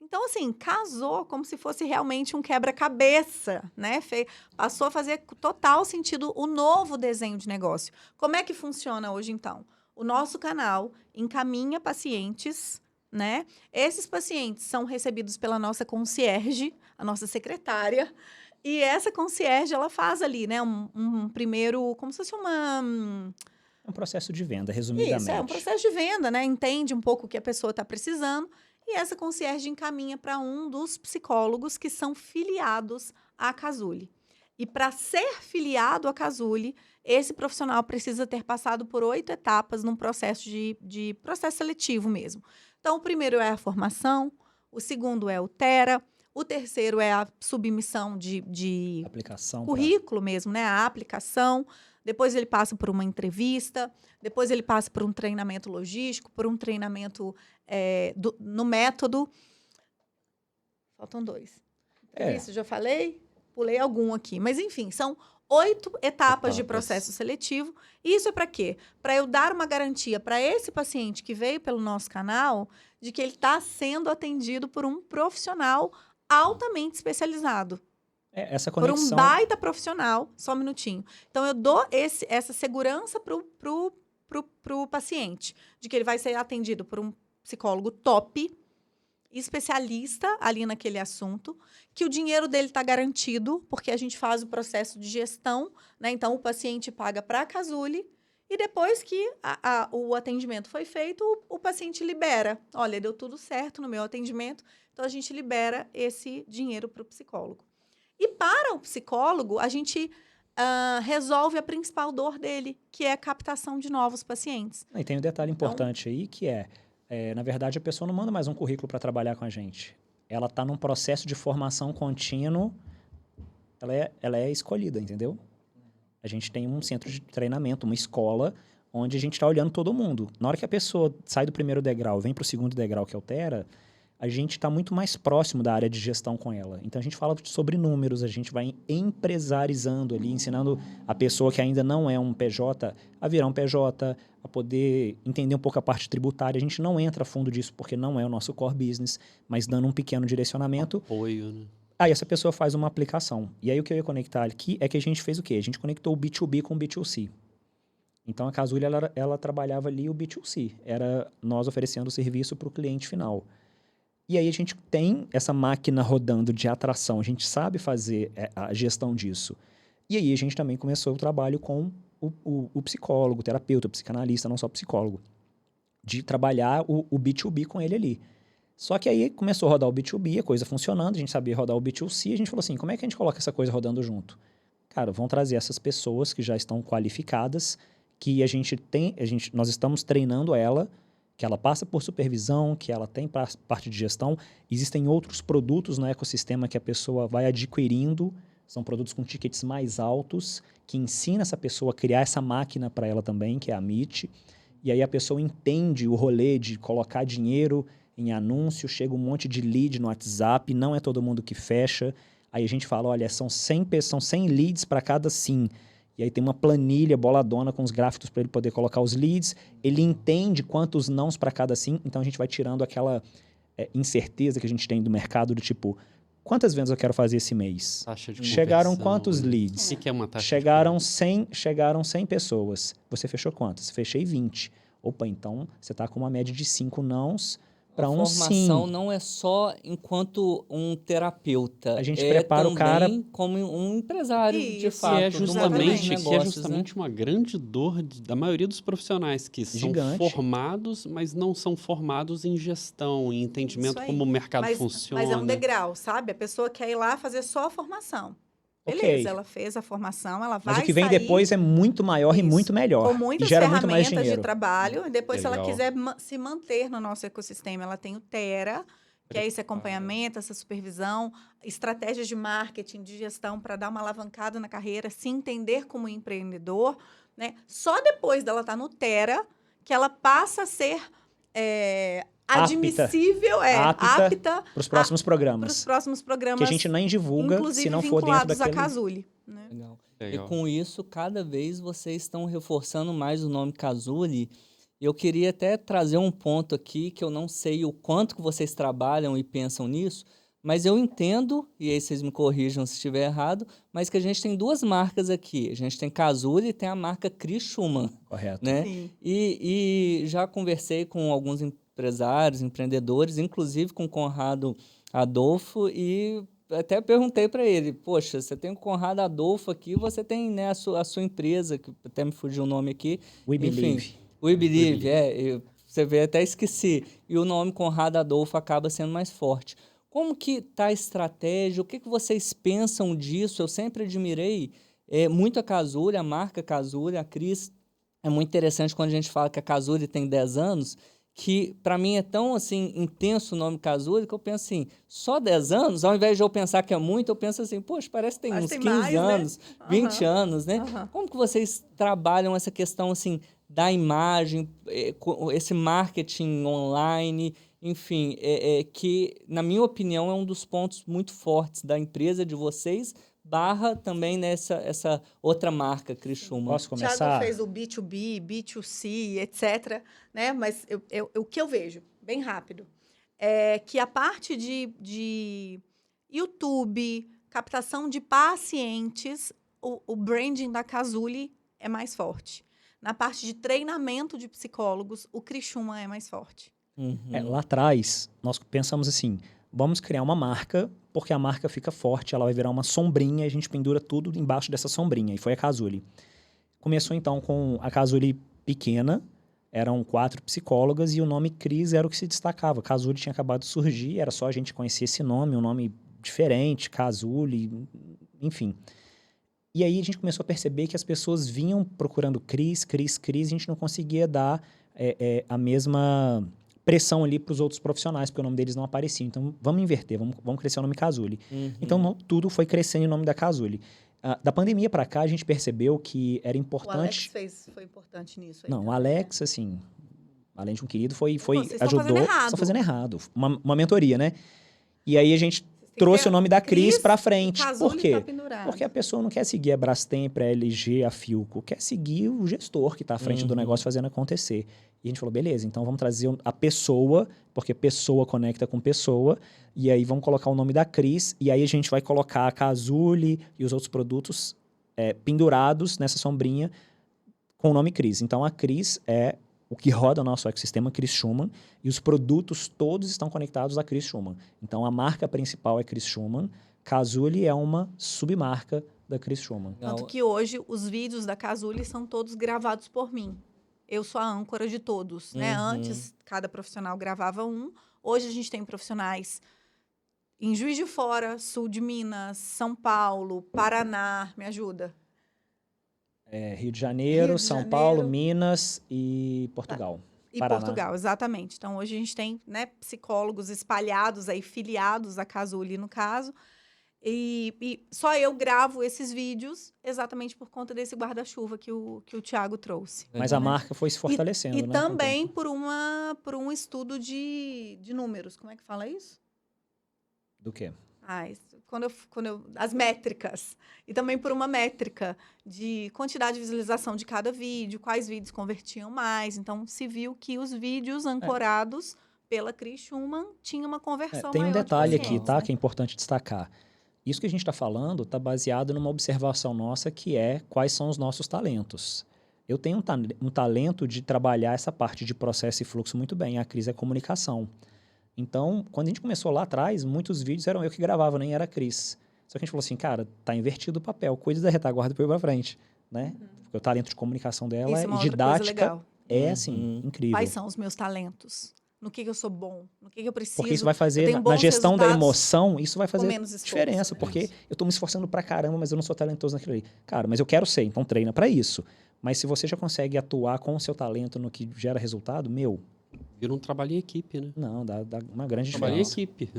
Então, assim, casou como se fosse realmente um quebra-cabeça, né? Passou a fazer total sentido o novo desenho de negócio. Como é que funciona hoje, então? O nosso canal encaminha pacientes, né? Esses pacientes são recebidos pela nossa concierge, a nossa secretária, e essa concierge, ela faz ali, né, um primeiro, como se fosse É um processo de venda, resumidamente. Isso, é um processo de venda, né? Entende um pouco o que a pessoa está precisando. E essa concierge encaminha para um dos psicólogos que são filiados à Cazuli. E para ser filiado à Cazuli, esse profissional precisa ter passado por 8 etapas num processo de processo seletivo mesmo. Então, o primeiro é a formação, o segundo é o Tera, o terceiro é a submissão de aplicação currículo mesmo, né? A aplicação. Depois ele passa por uma entrevista, depois ele passa por um treinamento logístico, por um treinamento no método. Faltam 2. Isso, já falei? Pulei algum aqui. Mas, enfim, são 8 etapas de processo seletivo. Isso é para quê? Para eu dar uma garantia para esse paciente que veio pelo nosso canal de que ele está sendo atendido por um profissional altamente especializado. Essa conexão... Por um baita profissional, só um minutinho. Então, eu dou essa segurança pro paciente, de que ele vai ser atendido por um psicólogo top, especialista ali naquele assunto, que o dinheiro dele está garantido, porque a gente faz o processo de gestão, né? Então, o paciente paga para a Cazuli, e depois que o atendimento foi feito, o paciente libera. Olha, deu tudo certo no meu atendimento, então a gente libera esse dinheiro para o psicólogo. E para o psicólogo, a gente resolve a principal dor dele, que é a captação de novos pacientes. E tem um detalhe importante aí, que na verdade, a pessoa não manda mais um currículo para trabalhar com a gente. Ela está num processo de formação contínuo, ela é escolhida, entendeu? A gente tem um centro de treinamento, uma escola, onde a gente está olhando todo mundo. Na hora que a pessoa sai do primeiro degrau, vem para o segundo degrau, que é o Tera, a gente está muito mais próximo da área de gestão com ela. Então, a gente fala sobre números, a gente vai empresarizando ali, ensinando a pessoa que ainda não é um PJ a virar um PJ, a poder entender um pouco a parte tributária. A gente não entra a fundo disso porque não é o nosso core business, mas dando um pequeno direcionamento. Apoio, né? Aí essa pessoa faz uma aplicação. E aí o que eu ia conectar aqui é que a gente fez o quê? A gente conectou o B2B com o B2C. Então, a Casuly, ela trabalhava ali o B2C. Era nós oferecendo o serviço para o cliente final. E aí a gente tem essa máquina rodando de atração, a gente sabe fazer a gestão disso. E aí a gente também começou o trabalho com o psicólogo, o terapeuta, o psicanalista, não só o psicólogo, de trabalhar o B2B com ele ali. Só que aí começou a rodar o B2B, a coisa funcionando, a gente sabia rodar o B2C, a gente falou assim, como é que a gente coloca essa coisa rodando junto? Cara, vão trazer essas pessoas que já estão qualificadas, que nós estamos treinando ela, que ela passa por supervisão, que ela tem parte de gestão. Existem outros produtos no ecossistema que a pessoa vai adquirindo, são produtos com tickets mais altos, que ensina essa pessoa a criar essa máquina para ela também, que é a Meet. E aí a pessoa entende o rolê de colocar dinheiro em anúncio, chega um monte de lead no WhatsApp, não é todo mundo que fecha. Aí a gente fala, olha, são 100 leads para cada sim. E aí tem uma planilha boladona com os gráficos para ele poder colocar os leads. Ele entende quantos nãos para cada sim. Então, a gente vai tirando aquela incerteza que a gente tem do mercado do tipo, quantas vendas eu quero fazer esse mês? Taxa de Chegaram conversão, quantos né? leads? O que é uma taxa Chegaram de 100 pessoas. Você fechou quantas? Fechei 20. Opa, então você está com uma média de 5 nãos para um sim. A formação não é só enquanto um terapeuta. A gente prepara o cara como um empresário, de Isso, fato. que é do modelo de justamente, negócios, né? uma grande dor da maioria dos profissionais que são Gigante. formados, mas não são formados em gestão, em entendimento Isso aí. como o mercado Mas funciona. é um degrau, sabe? A pessoa quer ir lá fazer só a formação. Ok. Beleza, ela fez a formação, ela vai Mas o que vem sair depois é muito maior e Isso. muito melhor. com muitas e gera muito mais ferramentas de dinheiro. trabalho. E depois, se ela Legal. quiser se manter no nosso ecossistema, ela tem o Tera, que é esse acompanhamento, essa supervisão, estratégias de marketing, de gestão para dar uma alavancada na carreira, se entender como empreendedor, né? Só depois dela estar no Tera que ela passa a ser admissível, apta para os próximos para programas. os próximos programas, Que a gente nem divulga inclusive se não for dentro vinculados daquele... à Casuly, né? Legal. Legal. E com isso, cada vez vocês estão reforçando mais o nome Casuly. Eu queria até trazer um ponto aqui que eu não sei o quanto que vocês trabalham e pensam nisso, mas eu entendo, e aí vocês me corrijam se estiver errado, mas que a gente tem duas marcas aqui. A gente tem Casuly e tem a marca Cris Schumann, Correto. né? Sim. E já conversei com alguns empresários, empreendedores, inclusive com o Conrado Adolfo, e até perguntei para ele, poxa, você tem o Conrado Adolfo aqui, você tem, né, a sua empresa, que até me fugiu o nome aqui. We Enfim, Believe. We Believe, você vê, até esqueci. E o nome Conrado Adolfo acaba sendo mais forte. Como que está a estratégia? O que vocês pensam disso? Eu sempre admirei muito a Casuly, a marca Casuly, a Cris. É muito interessante quando a gente fala que a Casuly tem 10 anos, que para mim é tão assim intenso o nome Casuly que eu penso assim, só 10 anos? Ao invés de eu pensar que é muito, eu penso assim, poxa, parece que tem uns 15 mais, anos, né? 20 anos, né? Aham. Como que vocês trabalham essa questão assim da imagem, esse marketing online, enfim, que, na minha opinião, é um dos pontos muito fortes da empresa de vocês, barra também nessa essa outra marca, Cris Schumann. Posso O começar? Thiago fez o B2B, B2C, etc., né? Mas o que eu vejo, bem rápido, é que a parte de YouTube, captação de pacientes, o branding da Casuly é mais forte. Na parte de treinamento de psicólogos, o Cris Schumann é mais forte. Uhum. Lá atrás, nós pensamos assim, vamos criar uma marca, porque a marca fica forte, ela vai virar uma sombrinha, e a gente pendura tudo embaixo dessa sombrinha, e foi a Casuly. Começou então com a Casuly pequena, eram 4 psicólogas, e o nome Cris era o que se destacava. Casuly tinha acabado de surgir, era só a gente conhecer esse nome, um nome diferente, Casuly, enfim. E aí a gente começou a perceber que as pessoas vinham procurando Cris, e a gente não conseguia dar a mesma pressão ali para os outros profissionais, porque o nome deles não aparecia. Então, vamos inverter, vamos crescer o nome Casuly. Uhum. Então, tudo foi crescendo em nome da Casuly. Da pandemia para cá, a gente percebeu que era O importante... Alex foi importante nisso aí. Não, o também, Alex, assim, Além de um querido, foi Vocês estão ajudou. fazendo errado. Estão fazendo errado. Uma mentoria, né? E aí a gente Tem trouxe que o nome da Cris pra o frente. casulo Por quê? tá pendurado. Porque a pessoa não quer seguir a Brastemp, a LG, a Philco, quer seguir o gestor que está à frente do negócio fazendo acontecer. E a gente falou, beleza, então vamos trazer a pessoa, porque pessoa conecta com pessoa, e aí vamos colocar o nome da Cris, e aí a gente vai colocar a Cazuli e os outros produtos pendurados nessa sombrinha com o nome Cris. Então a Cris é o que roda o nosso ecossistema Cris Schumann, e os produtos todos estão conectados a Cris Schumann. Então a marca principal é Cris Schumann, Cazuli é uma submarca da Cris Schumann. Tanto que hoje os vídeos da Cazuli são todos gravados por mim. Eu sou a âncora de todos, né? Antes, cada profissional gravava um. Hoje a gente tem profissionais em Juiz de Fora, Sul de Minas, São Paulo, Paraná. Me ajuda. Rio de Janeiro, Rio de São Janeiro. Paulo, Minas e Portugal. E Paraná. Portugal, exatamente. Então, hoje a gente tem, né, psicólogos espalhados aí, filiados à Cazuli, no caso. E só eu gravo esses vídeos exatamente por conta desse guarda-chuva que o Thiago trouxe. Mas a marca foi se fortalecendo, E né? também por um estudo de números. Como é que fala isso? Do quê? As métricas. E também por uma métrica de quantidade de visualização de cada vídeo, quais vídeos convertiam mais. Então, se viu que os vídeos ancorados pela Cris Schumann tinham uma conversão Tem um maior de detalhe aqui, pacientes, tá? né? Que é importante destacar. Isso que a gente está falando está baseado numa observação nossa, que é quais são os nossos talentos. Eu tenho um talento de trabalhar essa parte de processo e fluxo muito bem. A Cris é comunicação. Então, quando a gente começou lá atrás, muitos vídeos eram eu que gravava, nem era a Cris. Só que a gente falou assim, cara, tá invertido o papel, cuide da retaguarda para ir para frente, né? Porque o talento de comunicação dela Isso é uma e outra coisa didática legal. é, assim, incrível. Quais são os meus talentos? No que eu sou bom? No que eu preciso? Porque isso vai Eu fazer, tenho na bons gestão da resultados emoção, isso vai fazer menos esforço, diferença. né? Porque eu tô me esforçando pra caramba, mas eu não sou talentoso naquilo ali. Cara, mas eu quero ser, então treina pra isso. Mas se você já consegue atuar com o seu talento no que gera resultado, Vira um trabalho em equipe, né? não, dá uma grande Trabalho em diferença. equipe.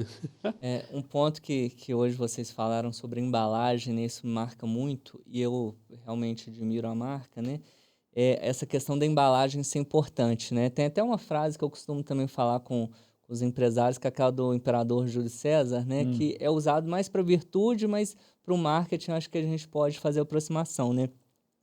Um ponto que hoje vocês falaram sobre embalagem, né? Isso me marca muito, e eu realmente admiro a marca, né? Essa questão da embalagem ser importante, né? Tem até uma frase que eu costumo também falar com os empresários, que é aquela do imperador Júlio César, né? Que é usado mais para virtude, mas para o marketing acho que a gente pode fazer aproximação, né?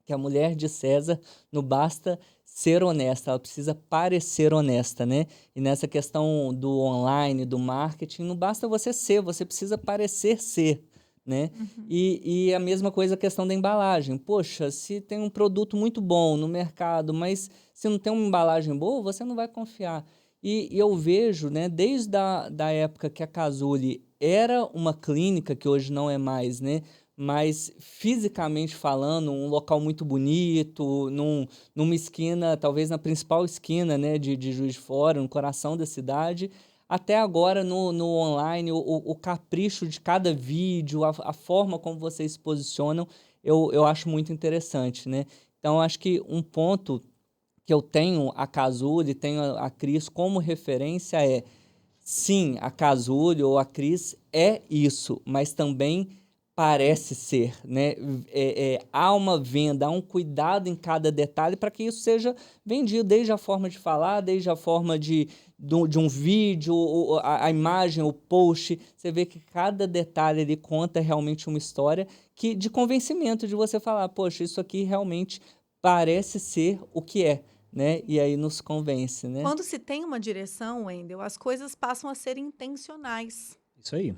Que a mulher de César não basta ser honesta, ela precisa parecer honesta, né? E nessa questão do online, do marketing, não basta você ser, você precisa parecer ser, né? E a mesma coisa a questão da embalagem. Poxa, se tem um produto muito bom no mercado, mas se não tem uma embalagem boa, você não vai confiar. E eu vejo, né, desde da época que a Cazuli era uma clínica, que hoje não é mais, né? Mas fisicamente falando, um local muito bonito, numa esquina, talvez na principal esquina, né, de Juiz de Fora, no coração da cidade, até agora no online, o capricho de cada vídeo, a forma como vocês se posicionam, eu acho muito interessante, né? Então, acho que um ponto que eu tenho a Cazuli, tenho a Cris como referência sim, a Cazuli ou a Cris é isso, mas também parece ser, né? Há uma venda, há um cuidado em cada detalhe para que isso seja vendido, desde a forma de falar, desde a forma de um vídeo, a imagem, o post. Você vê que cada detalhe ali conta realmente uma história de convencimento, de você falar, poxa, isso aqui realmente parece ser o que é, né? E aí nos convence, né? Quando se tem uma direção, Wendel, as coisas passam a ser intencionais. Isso aí.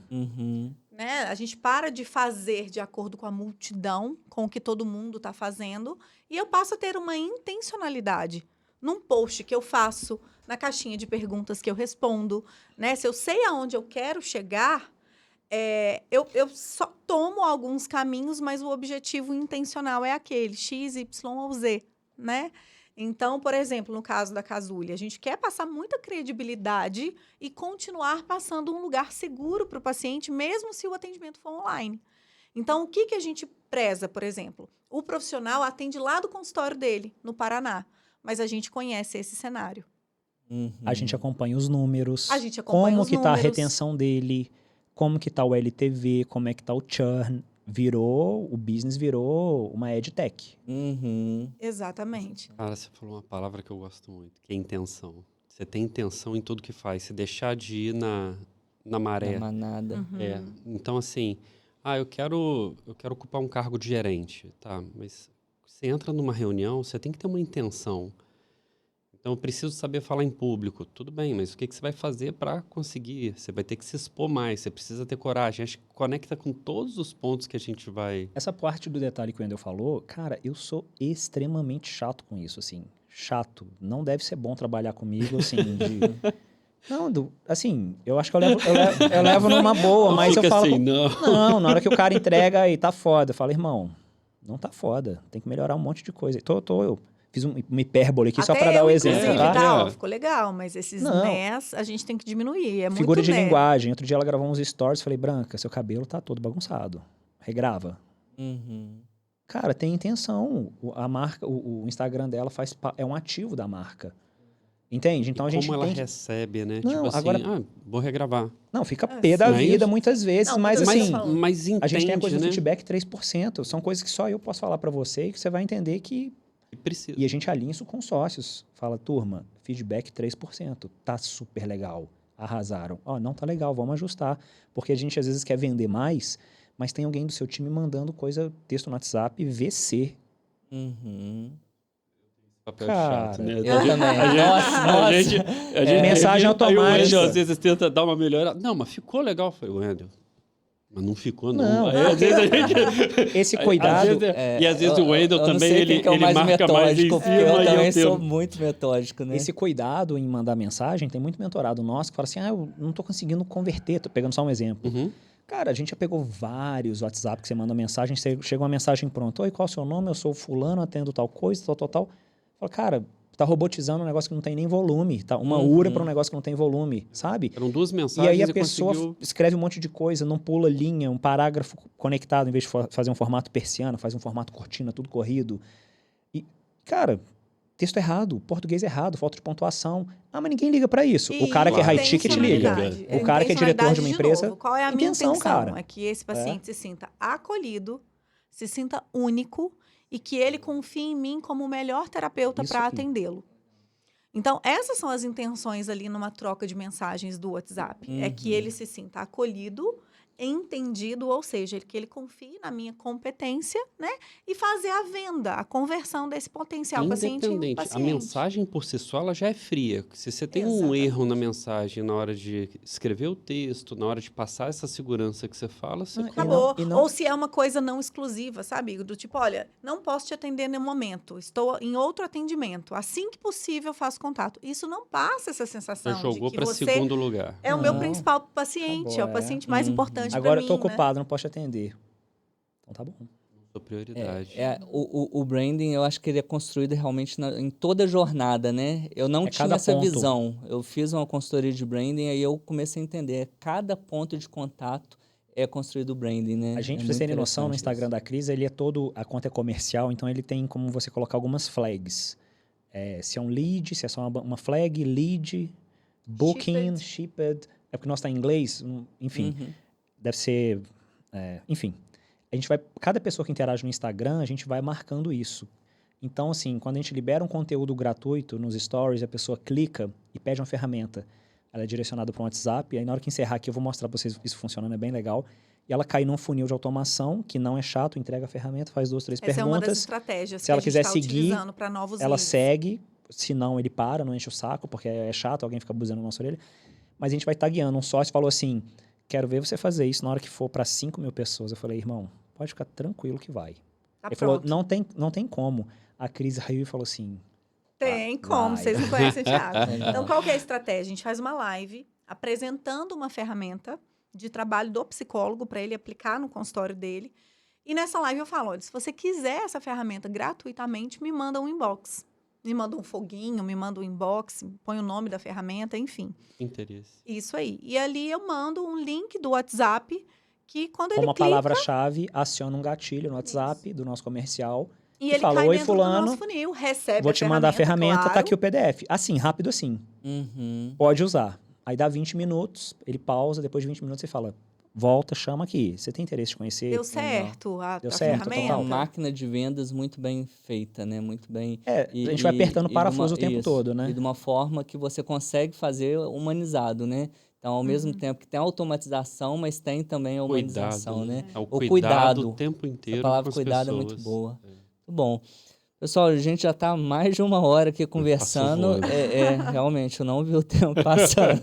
Né? A gente para de fazer de acordo com a multidão, com o que todo mundo está fazendo, e eu passo a ter uma intencionalidade num post que eu faço, na caixinha de perguntas que eu respondo, né? Se eu sei aonde eu quero chegar, eu só tomo alguns caminhos, mas o objetivo intencional é aquele, X, Y ou Z, né? Então, por exemplo, no caso da Cazuli, a gente quer passar muita credibilidade e continuar passando um lugar seguro para o paciente, mesmo se o atendimento for online. Então, o que a gente preza, por exemplo? O profissional atende lá do consultório dele, no Paraná, mas a gente conhece esse cenário. A gente acompanha os números. A gente acompanha como os que tá a números. retenção dele, como que tá o LTV, como é que tá o churn. o business virou uma edtech. Uhum. Exatamente. Cara, você falou uma palavra que eu gosto muito, que é intenção. Você tem intenção em tudo que faz. Se deixar de ir na maré. Na manada. É. Então, assim, eu quero ocupar um cargo de gerente, tá? Mas você entra numa reunião, você tem que ter uma intenção. Então, eu preciso saber falar em público. Tudo bem, mas o que você vai fazer para conseguir? Você vai ter que se expor mais, você precisa ter coragem. Acho que conecta com todos os pontos que a gente vai... Essa parte do detalhe que o Wendel falou, cara, eu sou extremamente chato com isso, assim. Chato. Não deve ser bom trabalhar comigo, assim, Não, assim, eu acho que eu levo numa boa, Não mas eu fica falo... assim, não. Não, na hora que o cara entrega e tá foda, eu falo, irmão, não tá foda, tem que melhorar um monte de coisa. Eu fiz uma hipérbole aqui só Até para dar o eu, exemplo, inclusive, tá? ficou legal, mas esses Não. nés a gente tem que diminuir. É Figura muito de né. linguagem. Outro dia ela gravou uns stories, falei, Branca, seu cabelo tá todo bagunçado. Regrava. Uhum. Cara, tem intenção. A marca, o Instagram dela é um ativo da marca. Entende? Então E a gente como ela tem que... recebe, né? Não, tipo assim, agora- vou regravar. Não, fica Ah, pé da não é vida isso? muitas vezes, Não, mas muitas vezes assim... eu falo. Mas entende, A gente tem a coisa do né? feedback 3%. São coisas que só eu posso falar para você e que você vai entender que... E precisa. E a gente alinha isso com sócios. Fala, turma, feedback 3%. Tá super legal. Arrasaram. Não tá legal, vamos ajustar. Porque a gente às vezes quer vender mais, mas tem alguém do seu time mandando texto no WhatsApp, VC. Uhum. Papel Cara, chato, né? Eu também. A gente Mensagem aí o Wendel, automática. às vezes tenta dar uma melhorada. Não, mas ficou legal. Eu falei, Wendel, mas não ficou, não. Não, Aí, às vezes a gente... Esse cuidado... E às vezes o Wendel eu não também, sei ele, quem que é o ele mais marca mais em metódico, cima porque eu e também eu sou tenho... muito metódico, né? Esse cuidado em mandar mensagem, tem muito mentorado nosso que fala assim, eu não tô conseguindo converter, tô pegando só um exemplo. Uhum. Cara, a gente já pegou vários WhatsApp que você manda mensagem, chega uma mensagem pronta. Oi, qual é o seu nome? Eu sou fulano, atendo tal coisa, tal. Fala, cara, tá robotizando um negócio que não tem nem volume. Tá uma URA para um negócio que não tem volume, sabe? Eram duas E mensagens aí a e pessoa conseguiu... escreve um monte de coisa, não pula linha, um parágrafo conectado, em vez de fazer um formato persiana, faz um formato cortina, tudo corrido. E, cara, texto errado, português errado, falta de pontuação. Mas ninguém liga para isso. O cara que é high ticket liga. Intencionalidade. O cara que é diretor de uma empresa... Novo, qual é a minha intenção, intenção? cara. É que esse paciente se sinta acolhido, se sinta único e que ele confie em mim como o melhor terapeuta Isso para aí. atendê-lo. Então, essas são as intenções ali numa troca de mensagens do WhatsApp. É que ele se sinta acolhido, entendido, ou seja, que ele confie na minha competência, né? E fazer a venda, a conversão desse potencial paciente em Independente. A paciente. mensagem por si só, ela já é fria. Se você tem um Exatamente. erro na mensagem na hora de escrever o texto, na hora de passar essa segurança que você fala, você... Acabou. E não- Ou se é uma coisa não exclusiva, sabe? Do tipo, olha, não posso te atender no momento. Estou em outro atendimento. Assim que possível, eu faço contato. Isso não passa essa sensação Você jogou de que para você segundo lugar. é o meu Não. principal paciente. É o Acabou, paciente mais importante para Agora mim, eu tô né? ocupado, não posso te atender. Então tá bom. Sua prioridade. O branding, eu acho que ele é construído realmente em toda a jornada, né? Eu não tinha cada essa ponto. visão. Eu fiz uma consultoria de branding, aí eu comecei a entender. Cada ponto de contato é construído o branding, né? A gente, É pra vocês terem muito noção, no interessante Instagram da Cris, ele é todo... A conta é comercial, então ele tem como você colocar algumas flags. Se é um lead, se é só uma flag, lead, booking, shipped. É porque nós tá em inglês, enfim. Uhum. Deve ser... enfim. A gente vai... Cada pessoa que interage no Instagram, a gente vai marcando isso. Então, assim, quando a gente libera um conteúdo gratuito nos stories, a pessoa clica e pede uma ferramenta. Ela é direcionada para um WhatsApp, e aí na hora que encerrar aqui eu vou mostrar para vocês isso funcionando, é bem legal. E ela cai num funil de automação, que não é chato, entrega a ferramenta, faz 2, 3 Essa é uma das perguntas. estratégias Se que ela a gente quiser está seguir, utilizando para novos ela leads. segue, se não ele para, não enche o saco, porque é chato, alguém fica abusando na nossa orelha. Mas a gente vai estar guiando. Um sócio falou assim, quero ver você fazer isso na hora que for para 5 mil pessoas. Eu falei, irmão, pode ficar tranquilo que vai. Tá Ele pronto. falou, não tem como. A Cris riu e falou assim, Tem como, vai. vocês não conhecem, Thiago. Então, qual que é a estratégia? A gente faz uma live apresentando uma ferramenta de trabalho do psicólogo para ele aplicar no consultório dele. E nessa live eu falo, olha, se você quiser essa ferramenta gratuitamente, me manda um inbox. Me manda um foguinho, me manda um inbox, põe o nome da ferramenta, enfim. Interesse. Isso aí. E ali eu mando um link do WhatsApp que quando com ele uma clica, palavra-chave, aciona um gatilho no WhatsApp do nosso comercial. e e ele fala, cai "Oi, dentro fulano, do nosso funil, recebe Vou te mandar a ferramenta, claro. tá aqui o PDF. Assim, rápido assim. Uhum. Pode usar. Aí dá 20 minutos, ele pausa, depois de 20 minutos você fala, volta, chama aqui. Você tem interesse de conhecer? Deu certo Deu a certo, ferramenta? É uma máquina de vendas muito bem feita, né? Muito bem. A gente vai apertando o parafuso o tempo todo, né? E de uma forma que você consegue fazer humanizado, né? Então, ao mesmo tempo que tem a automatização, mas tem também a humanização, Cuidado, né? É o O cuidado o tempo inteiro Essa palavra com as cuidado pessoas. é muito boa. Muito bom. Pessoal, a gente já está mais de 1 hora aqui conversando. voando. Realmente, eu não vi o tempo passando.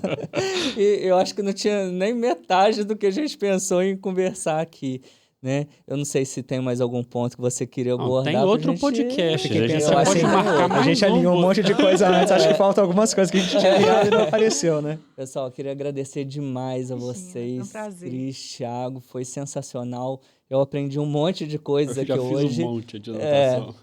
E eu acho que não tinha nem metade do que a gente pensou em conversar aqui, né? Eu não sei se tem mais algum ponto que você queria abordar. Tem outro pra gente... podcast. Fiquei A gente pensando pode assim, marcar a mais gente alinhou um monte de coisa antes, acho que faltam algumas coisas que a gente tinha ligado e não apareceu, né? Pessoal, eu queria agradecer demais a Imagina, vocês. foi um prazer. Cris, Thiago, foi sensacional. Eu aprendi um monte de coisas Eu aqui já fiz hoje. um monte de anotação.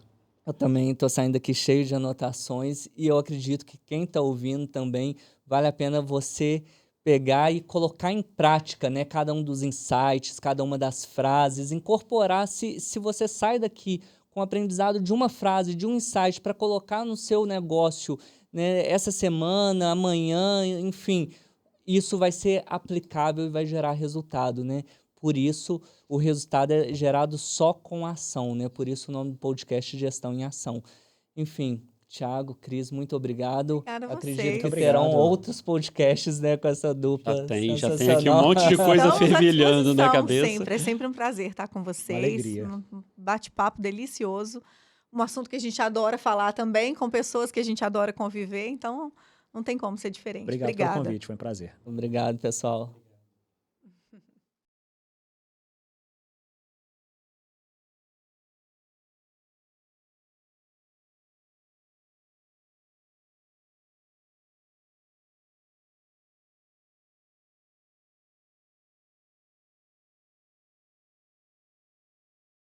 Eu também estou saindo aqui cheio de anotações e eu acredito que quem está ouvindo também vale a pena você pegar e colocar em prática, né, cada um dos insights, cada uma das frases, incorporar. Se você sai daqui com o aprendizado de uma frase, de um insight para colocar no seu negócio, né, essa semana, amanhã, enfim, isso vai ser aplicável e vai gerar resultado, né? Por isso, o resultado é gerado só com ação, né? Por isso o nome do podcast é Gestão em Ação. Enfim, Thiago, Cris, muito obrigado. Obrigada a Acredito vocês. que Muito terão obrigado. outros podcasts, né, com essa dupla Já tem aqui um sensacional. monte de coisa Estamos à fervilhando na disposição cabeça. Sempre. É sempre um prazer estar com vocês. alegria. Um bate-papo delicioso. Um assunto que a gente adora falar também, com pessoas que a gente adora conviver. Então, não tem como ser diferente. Obrigado Obrigada. pelo convite, foi um prazer. Obrigado, pessoal.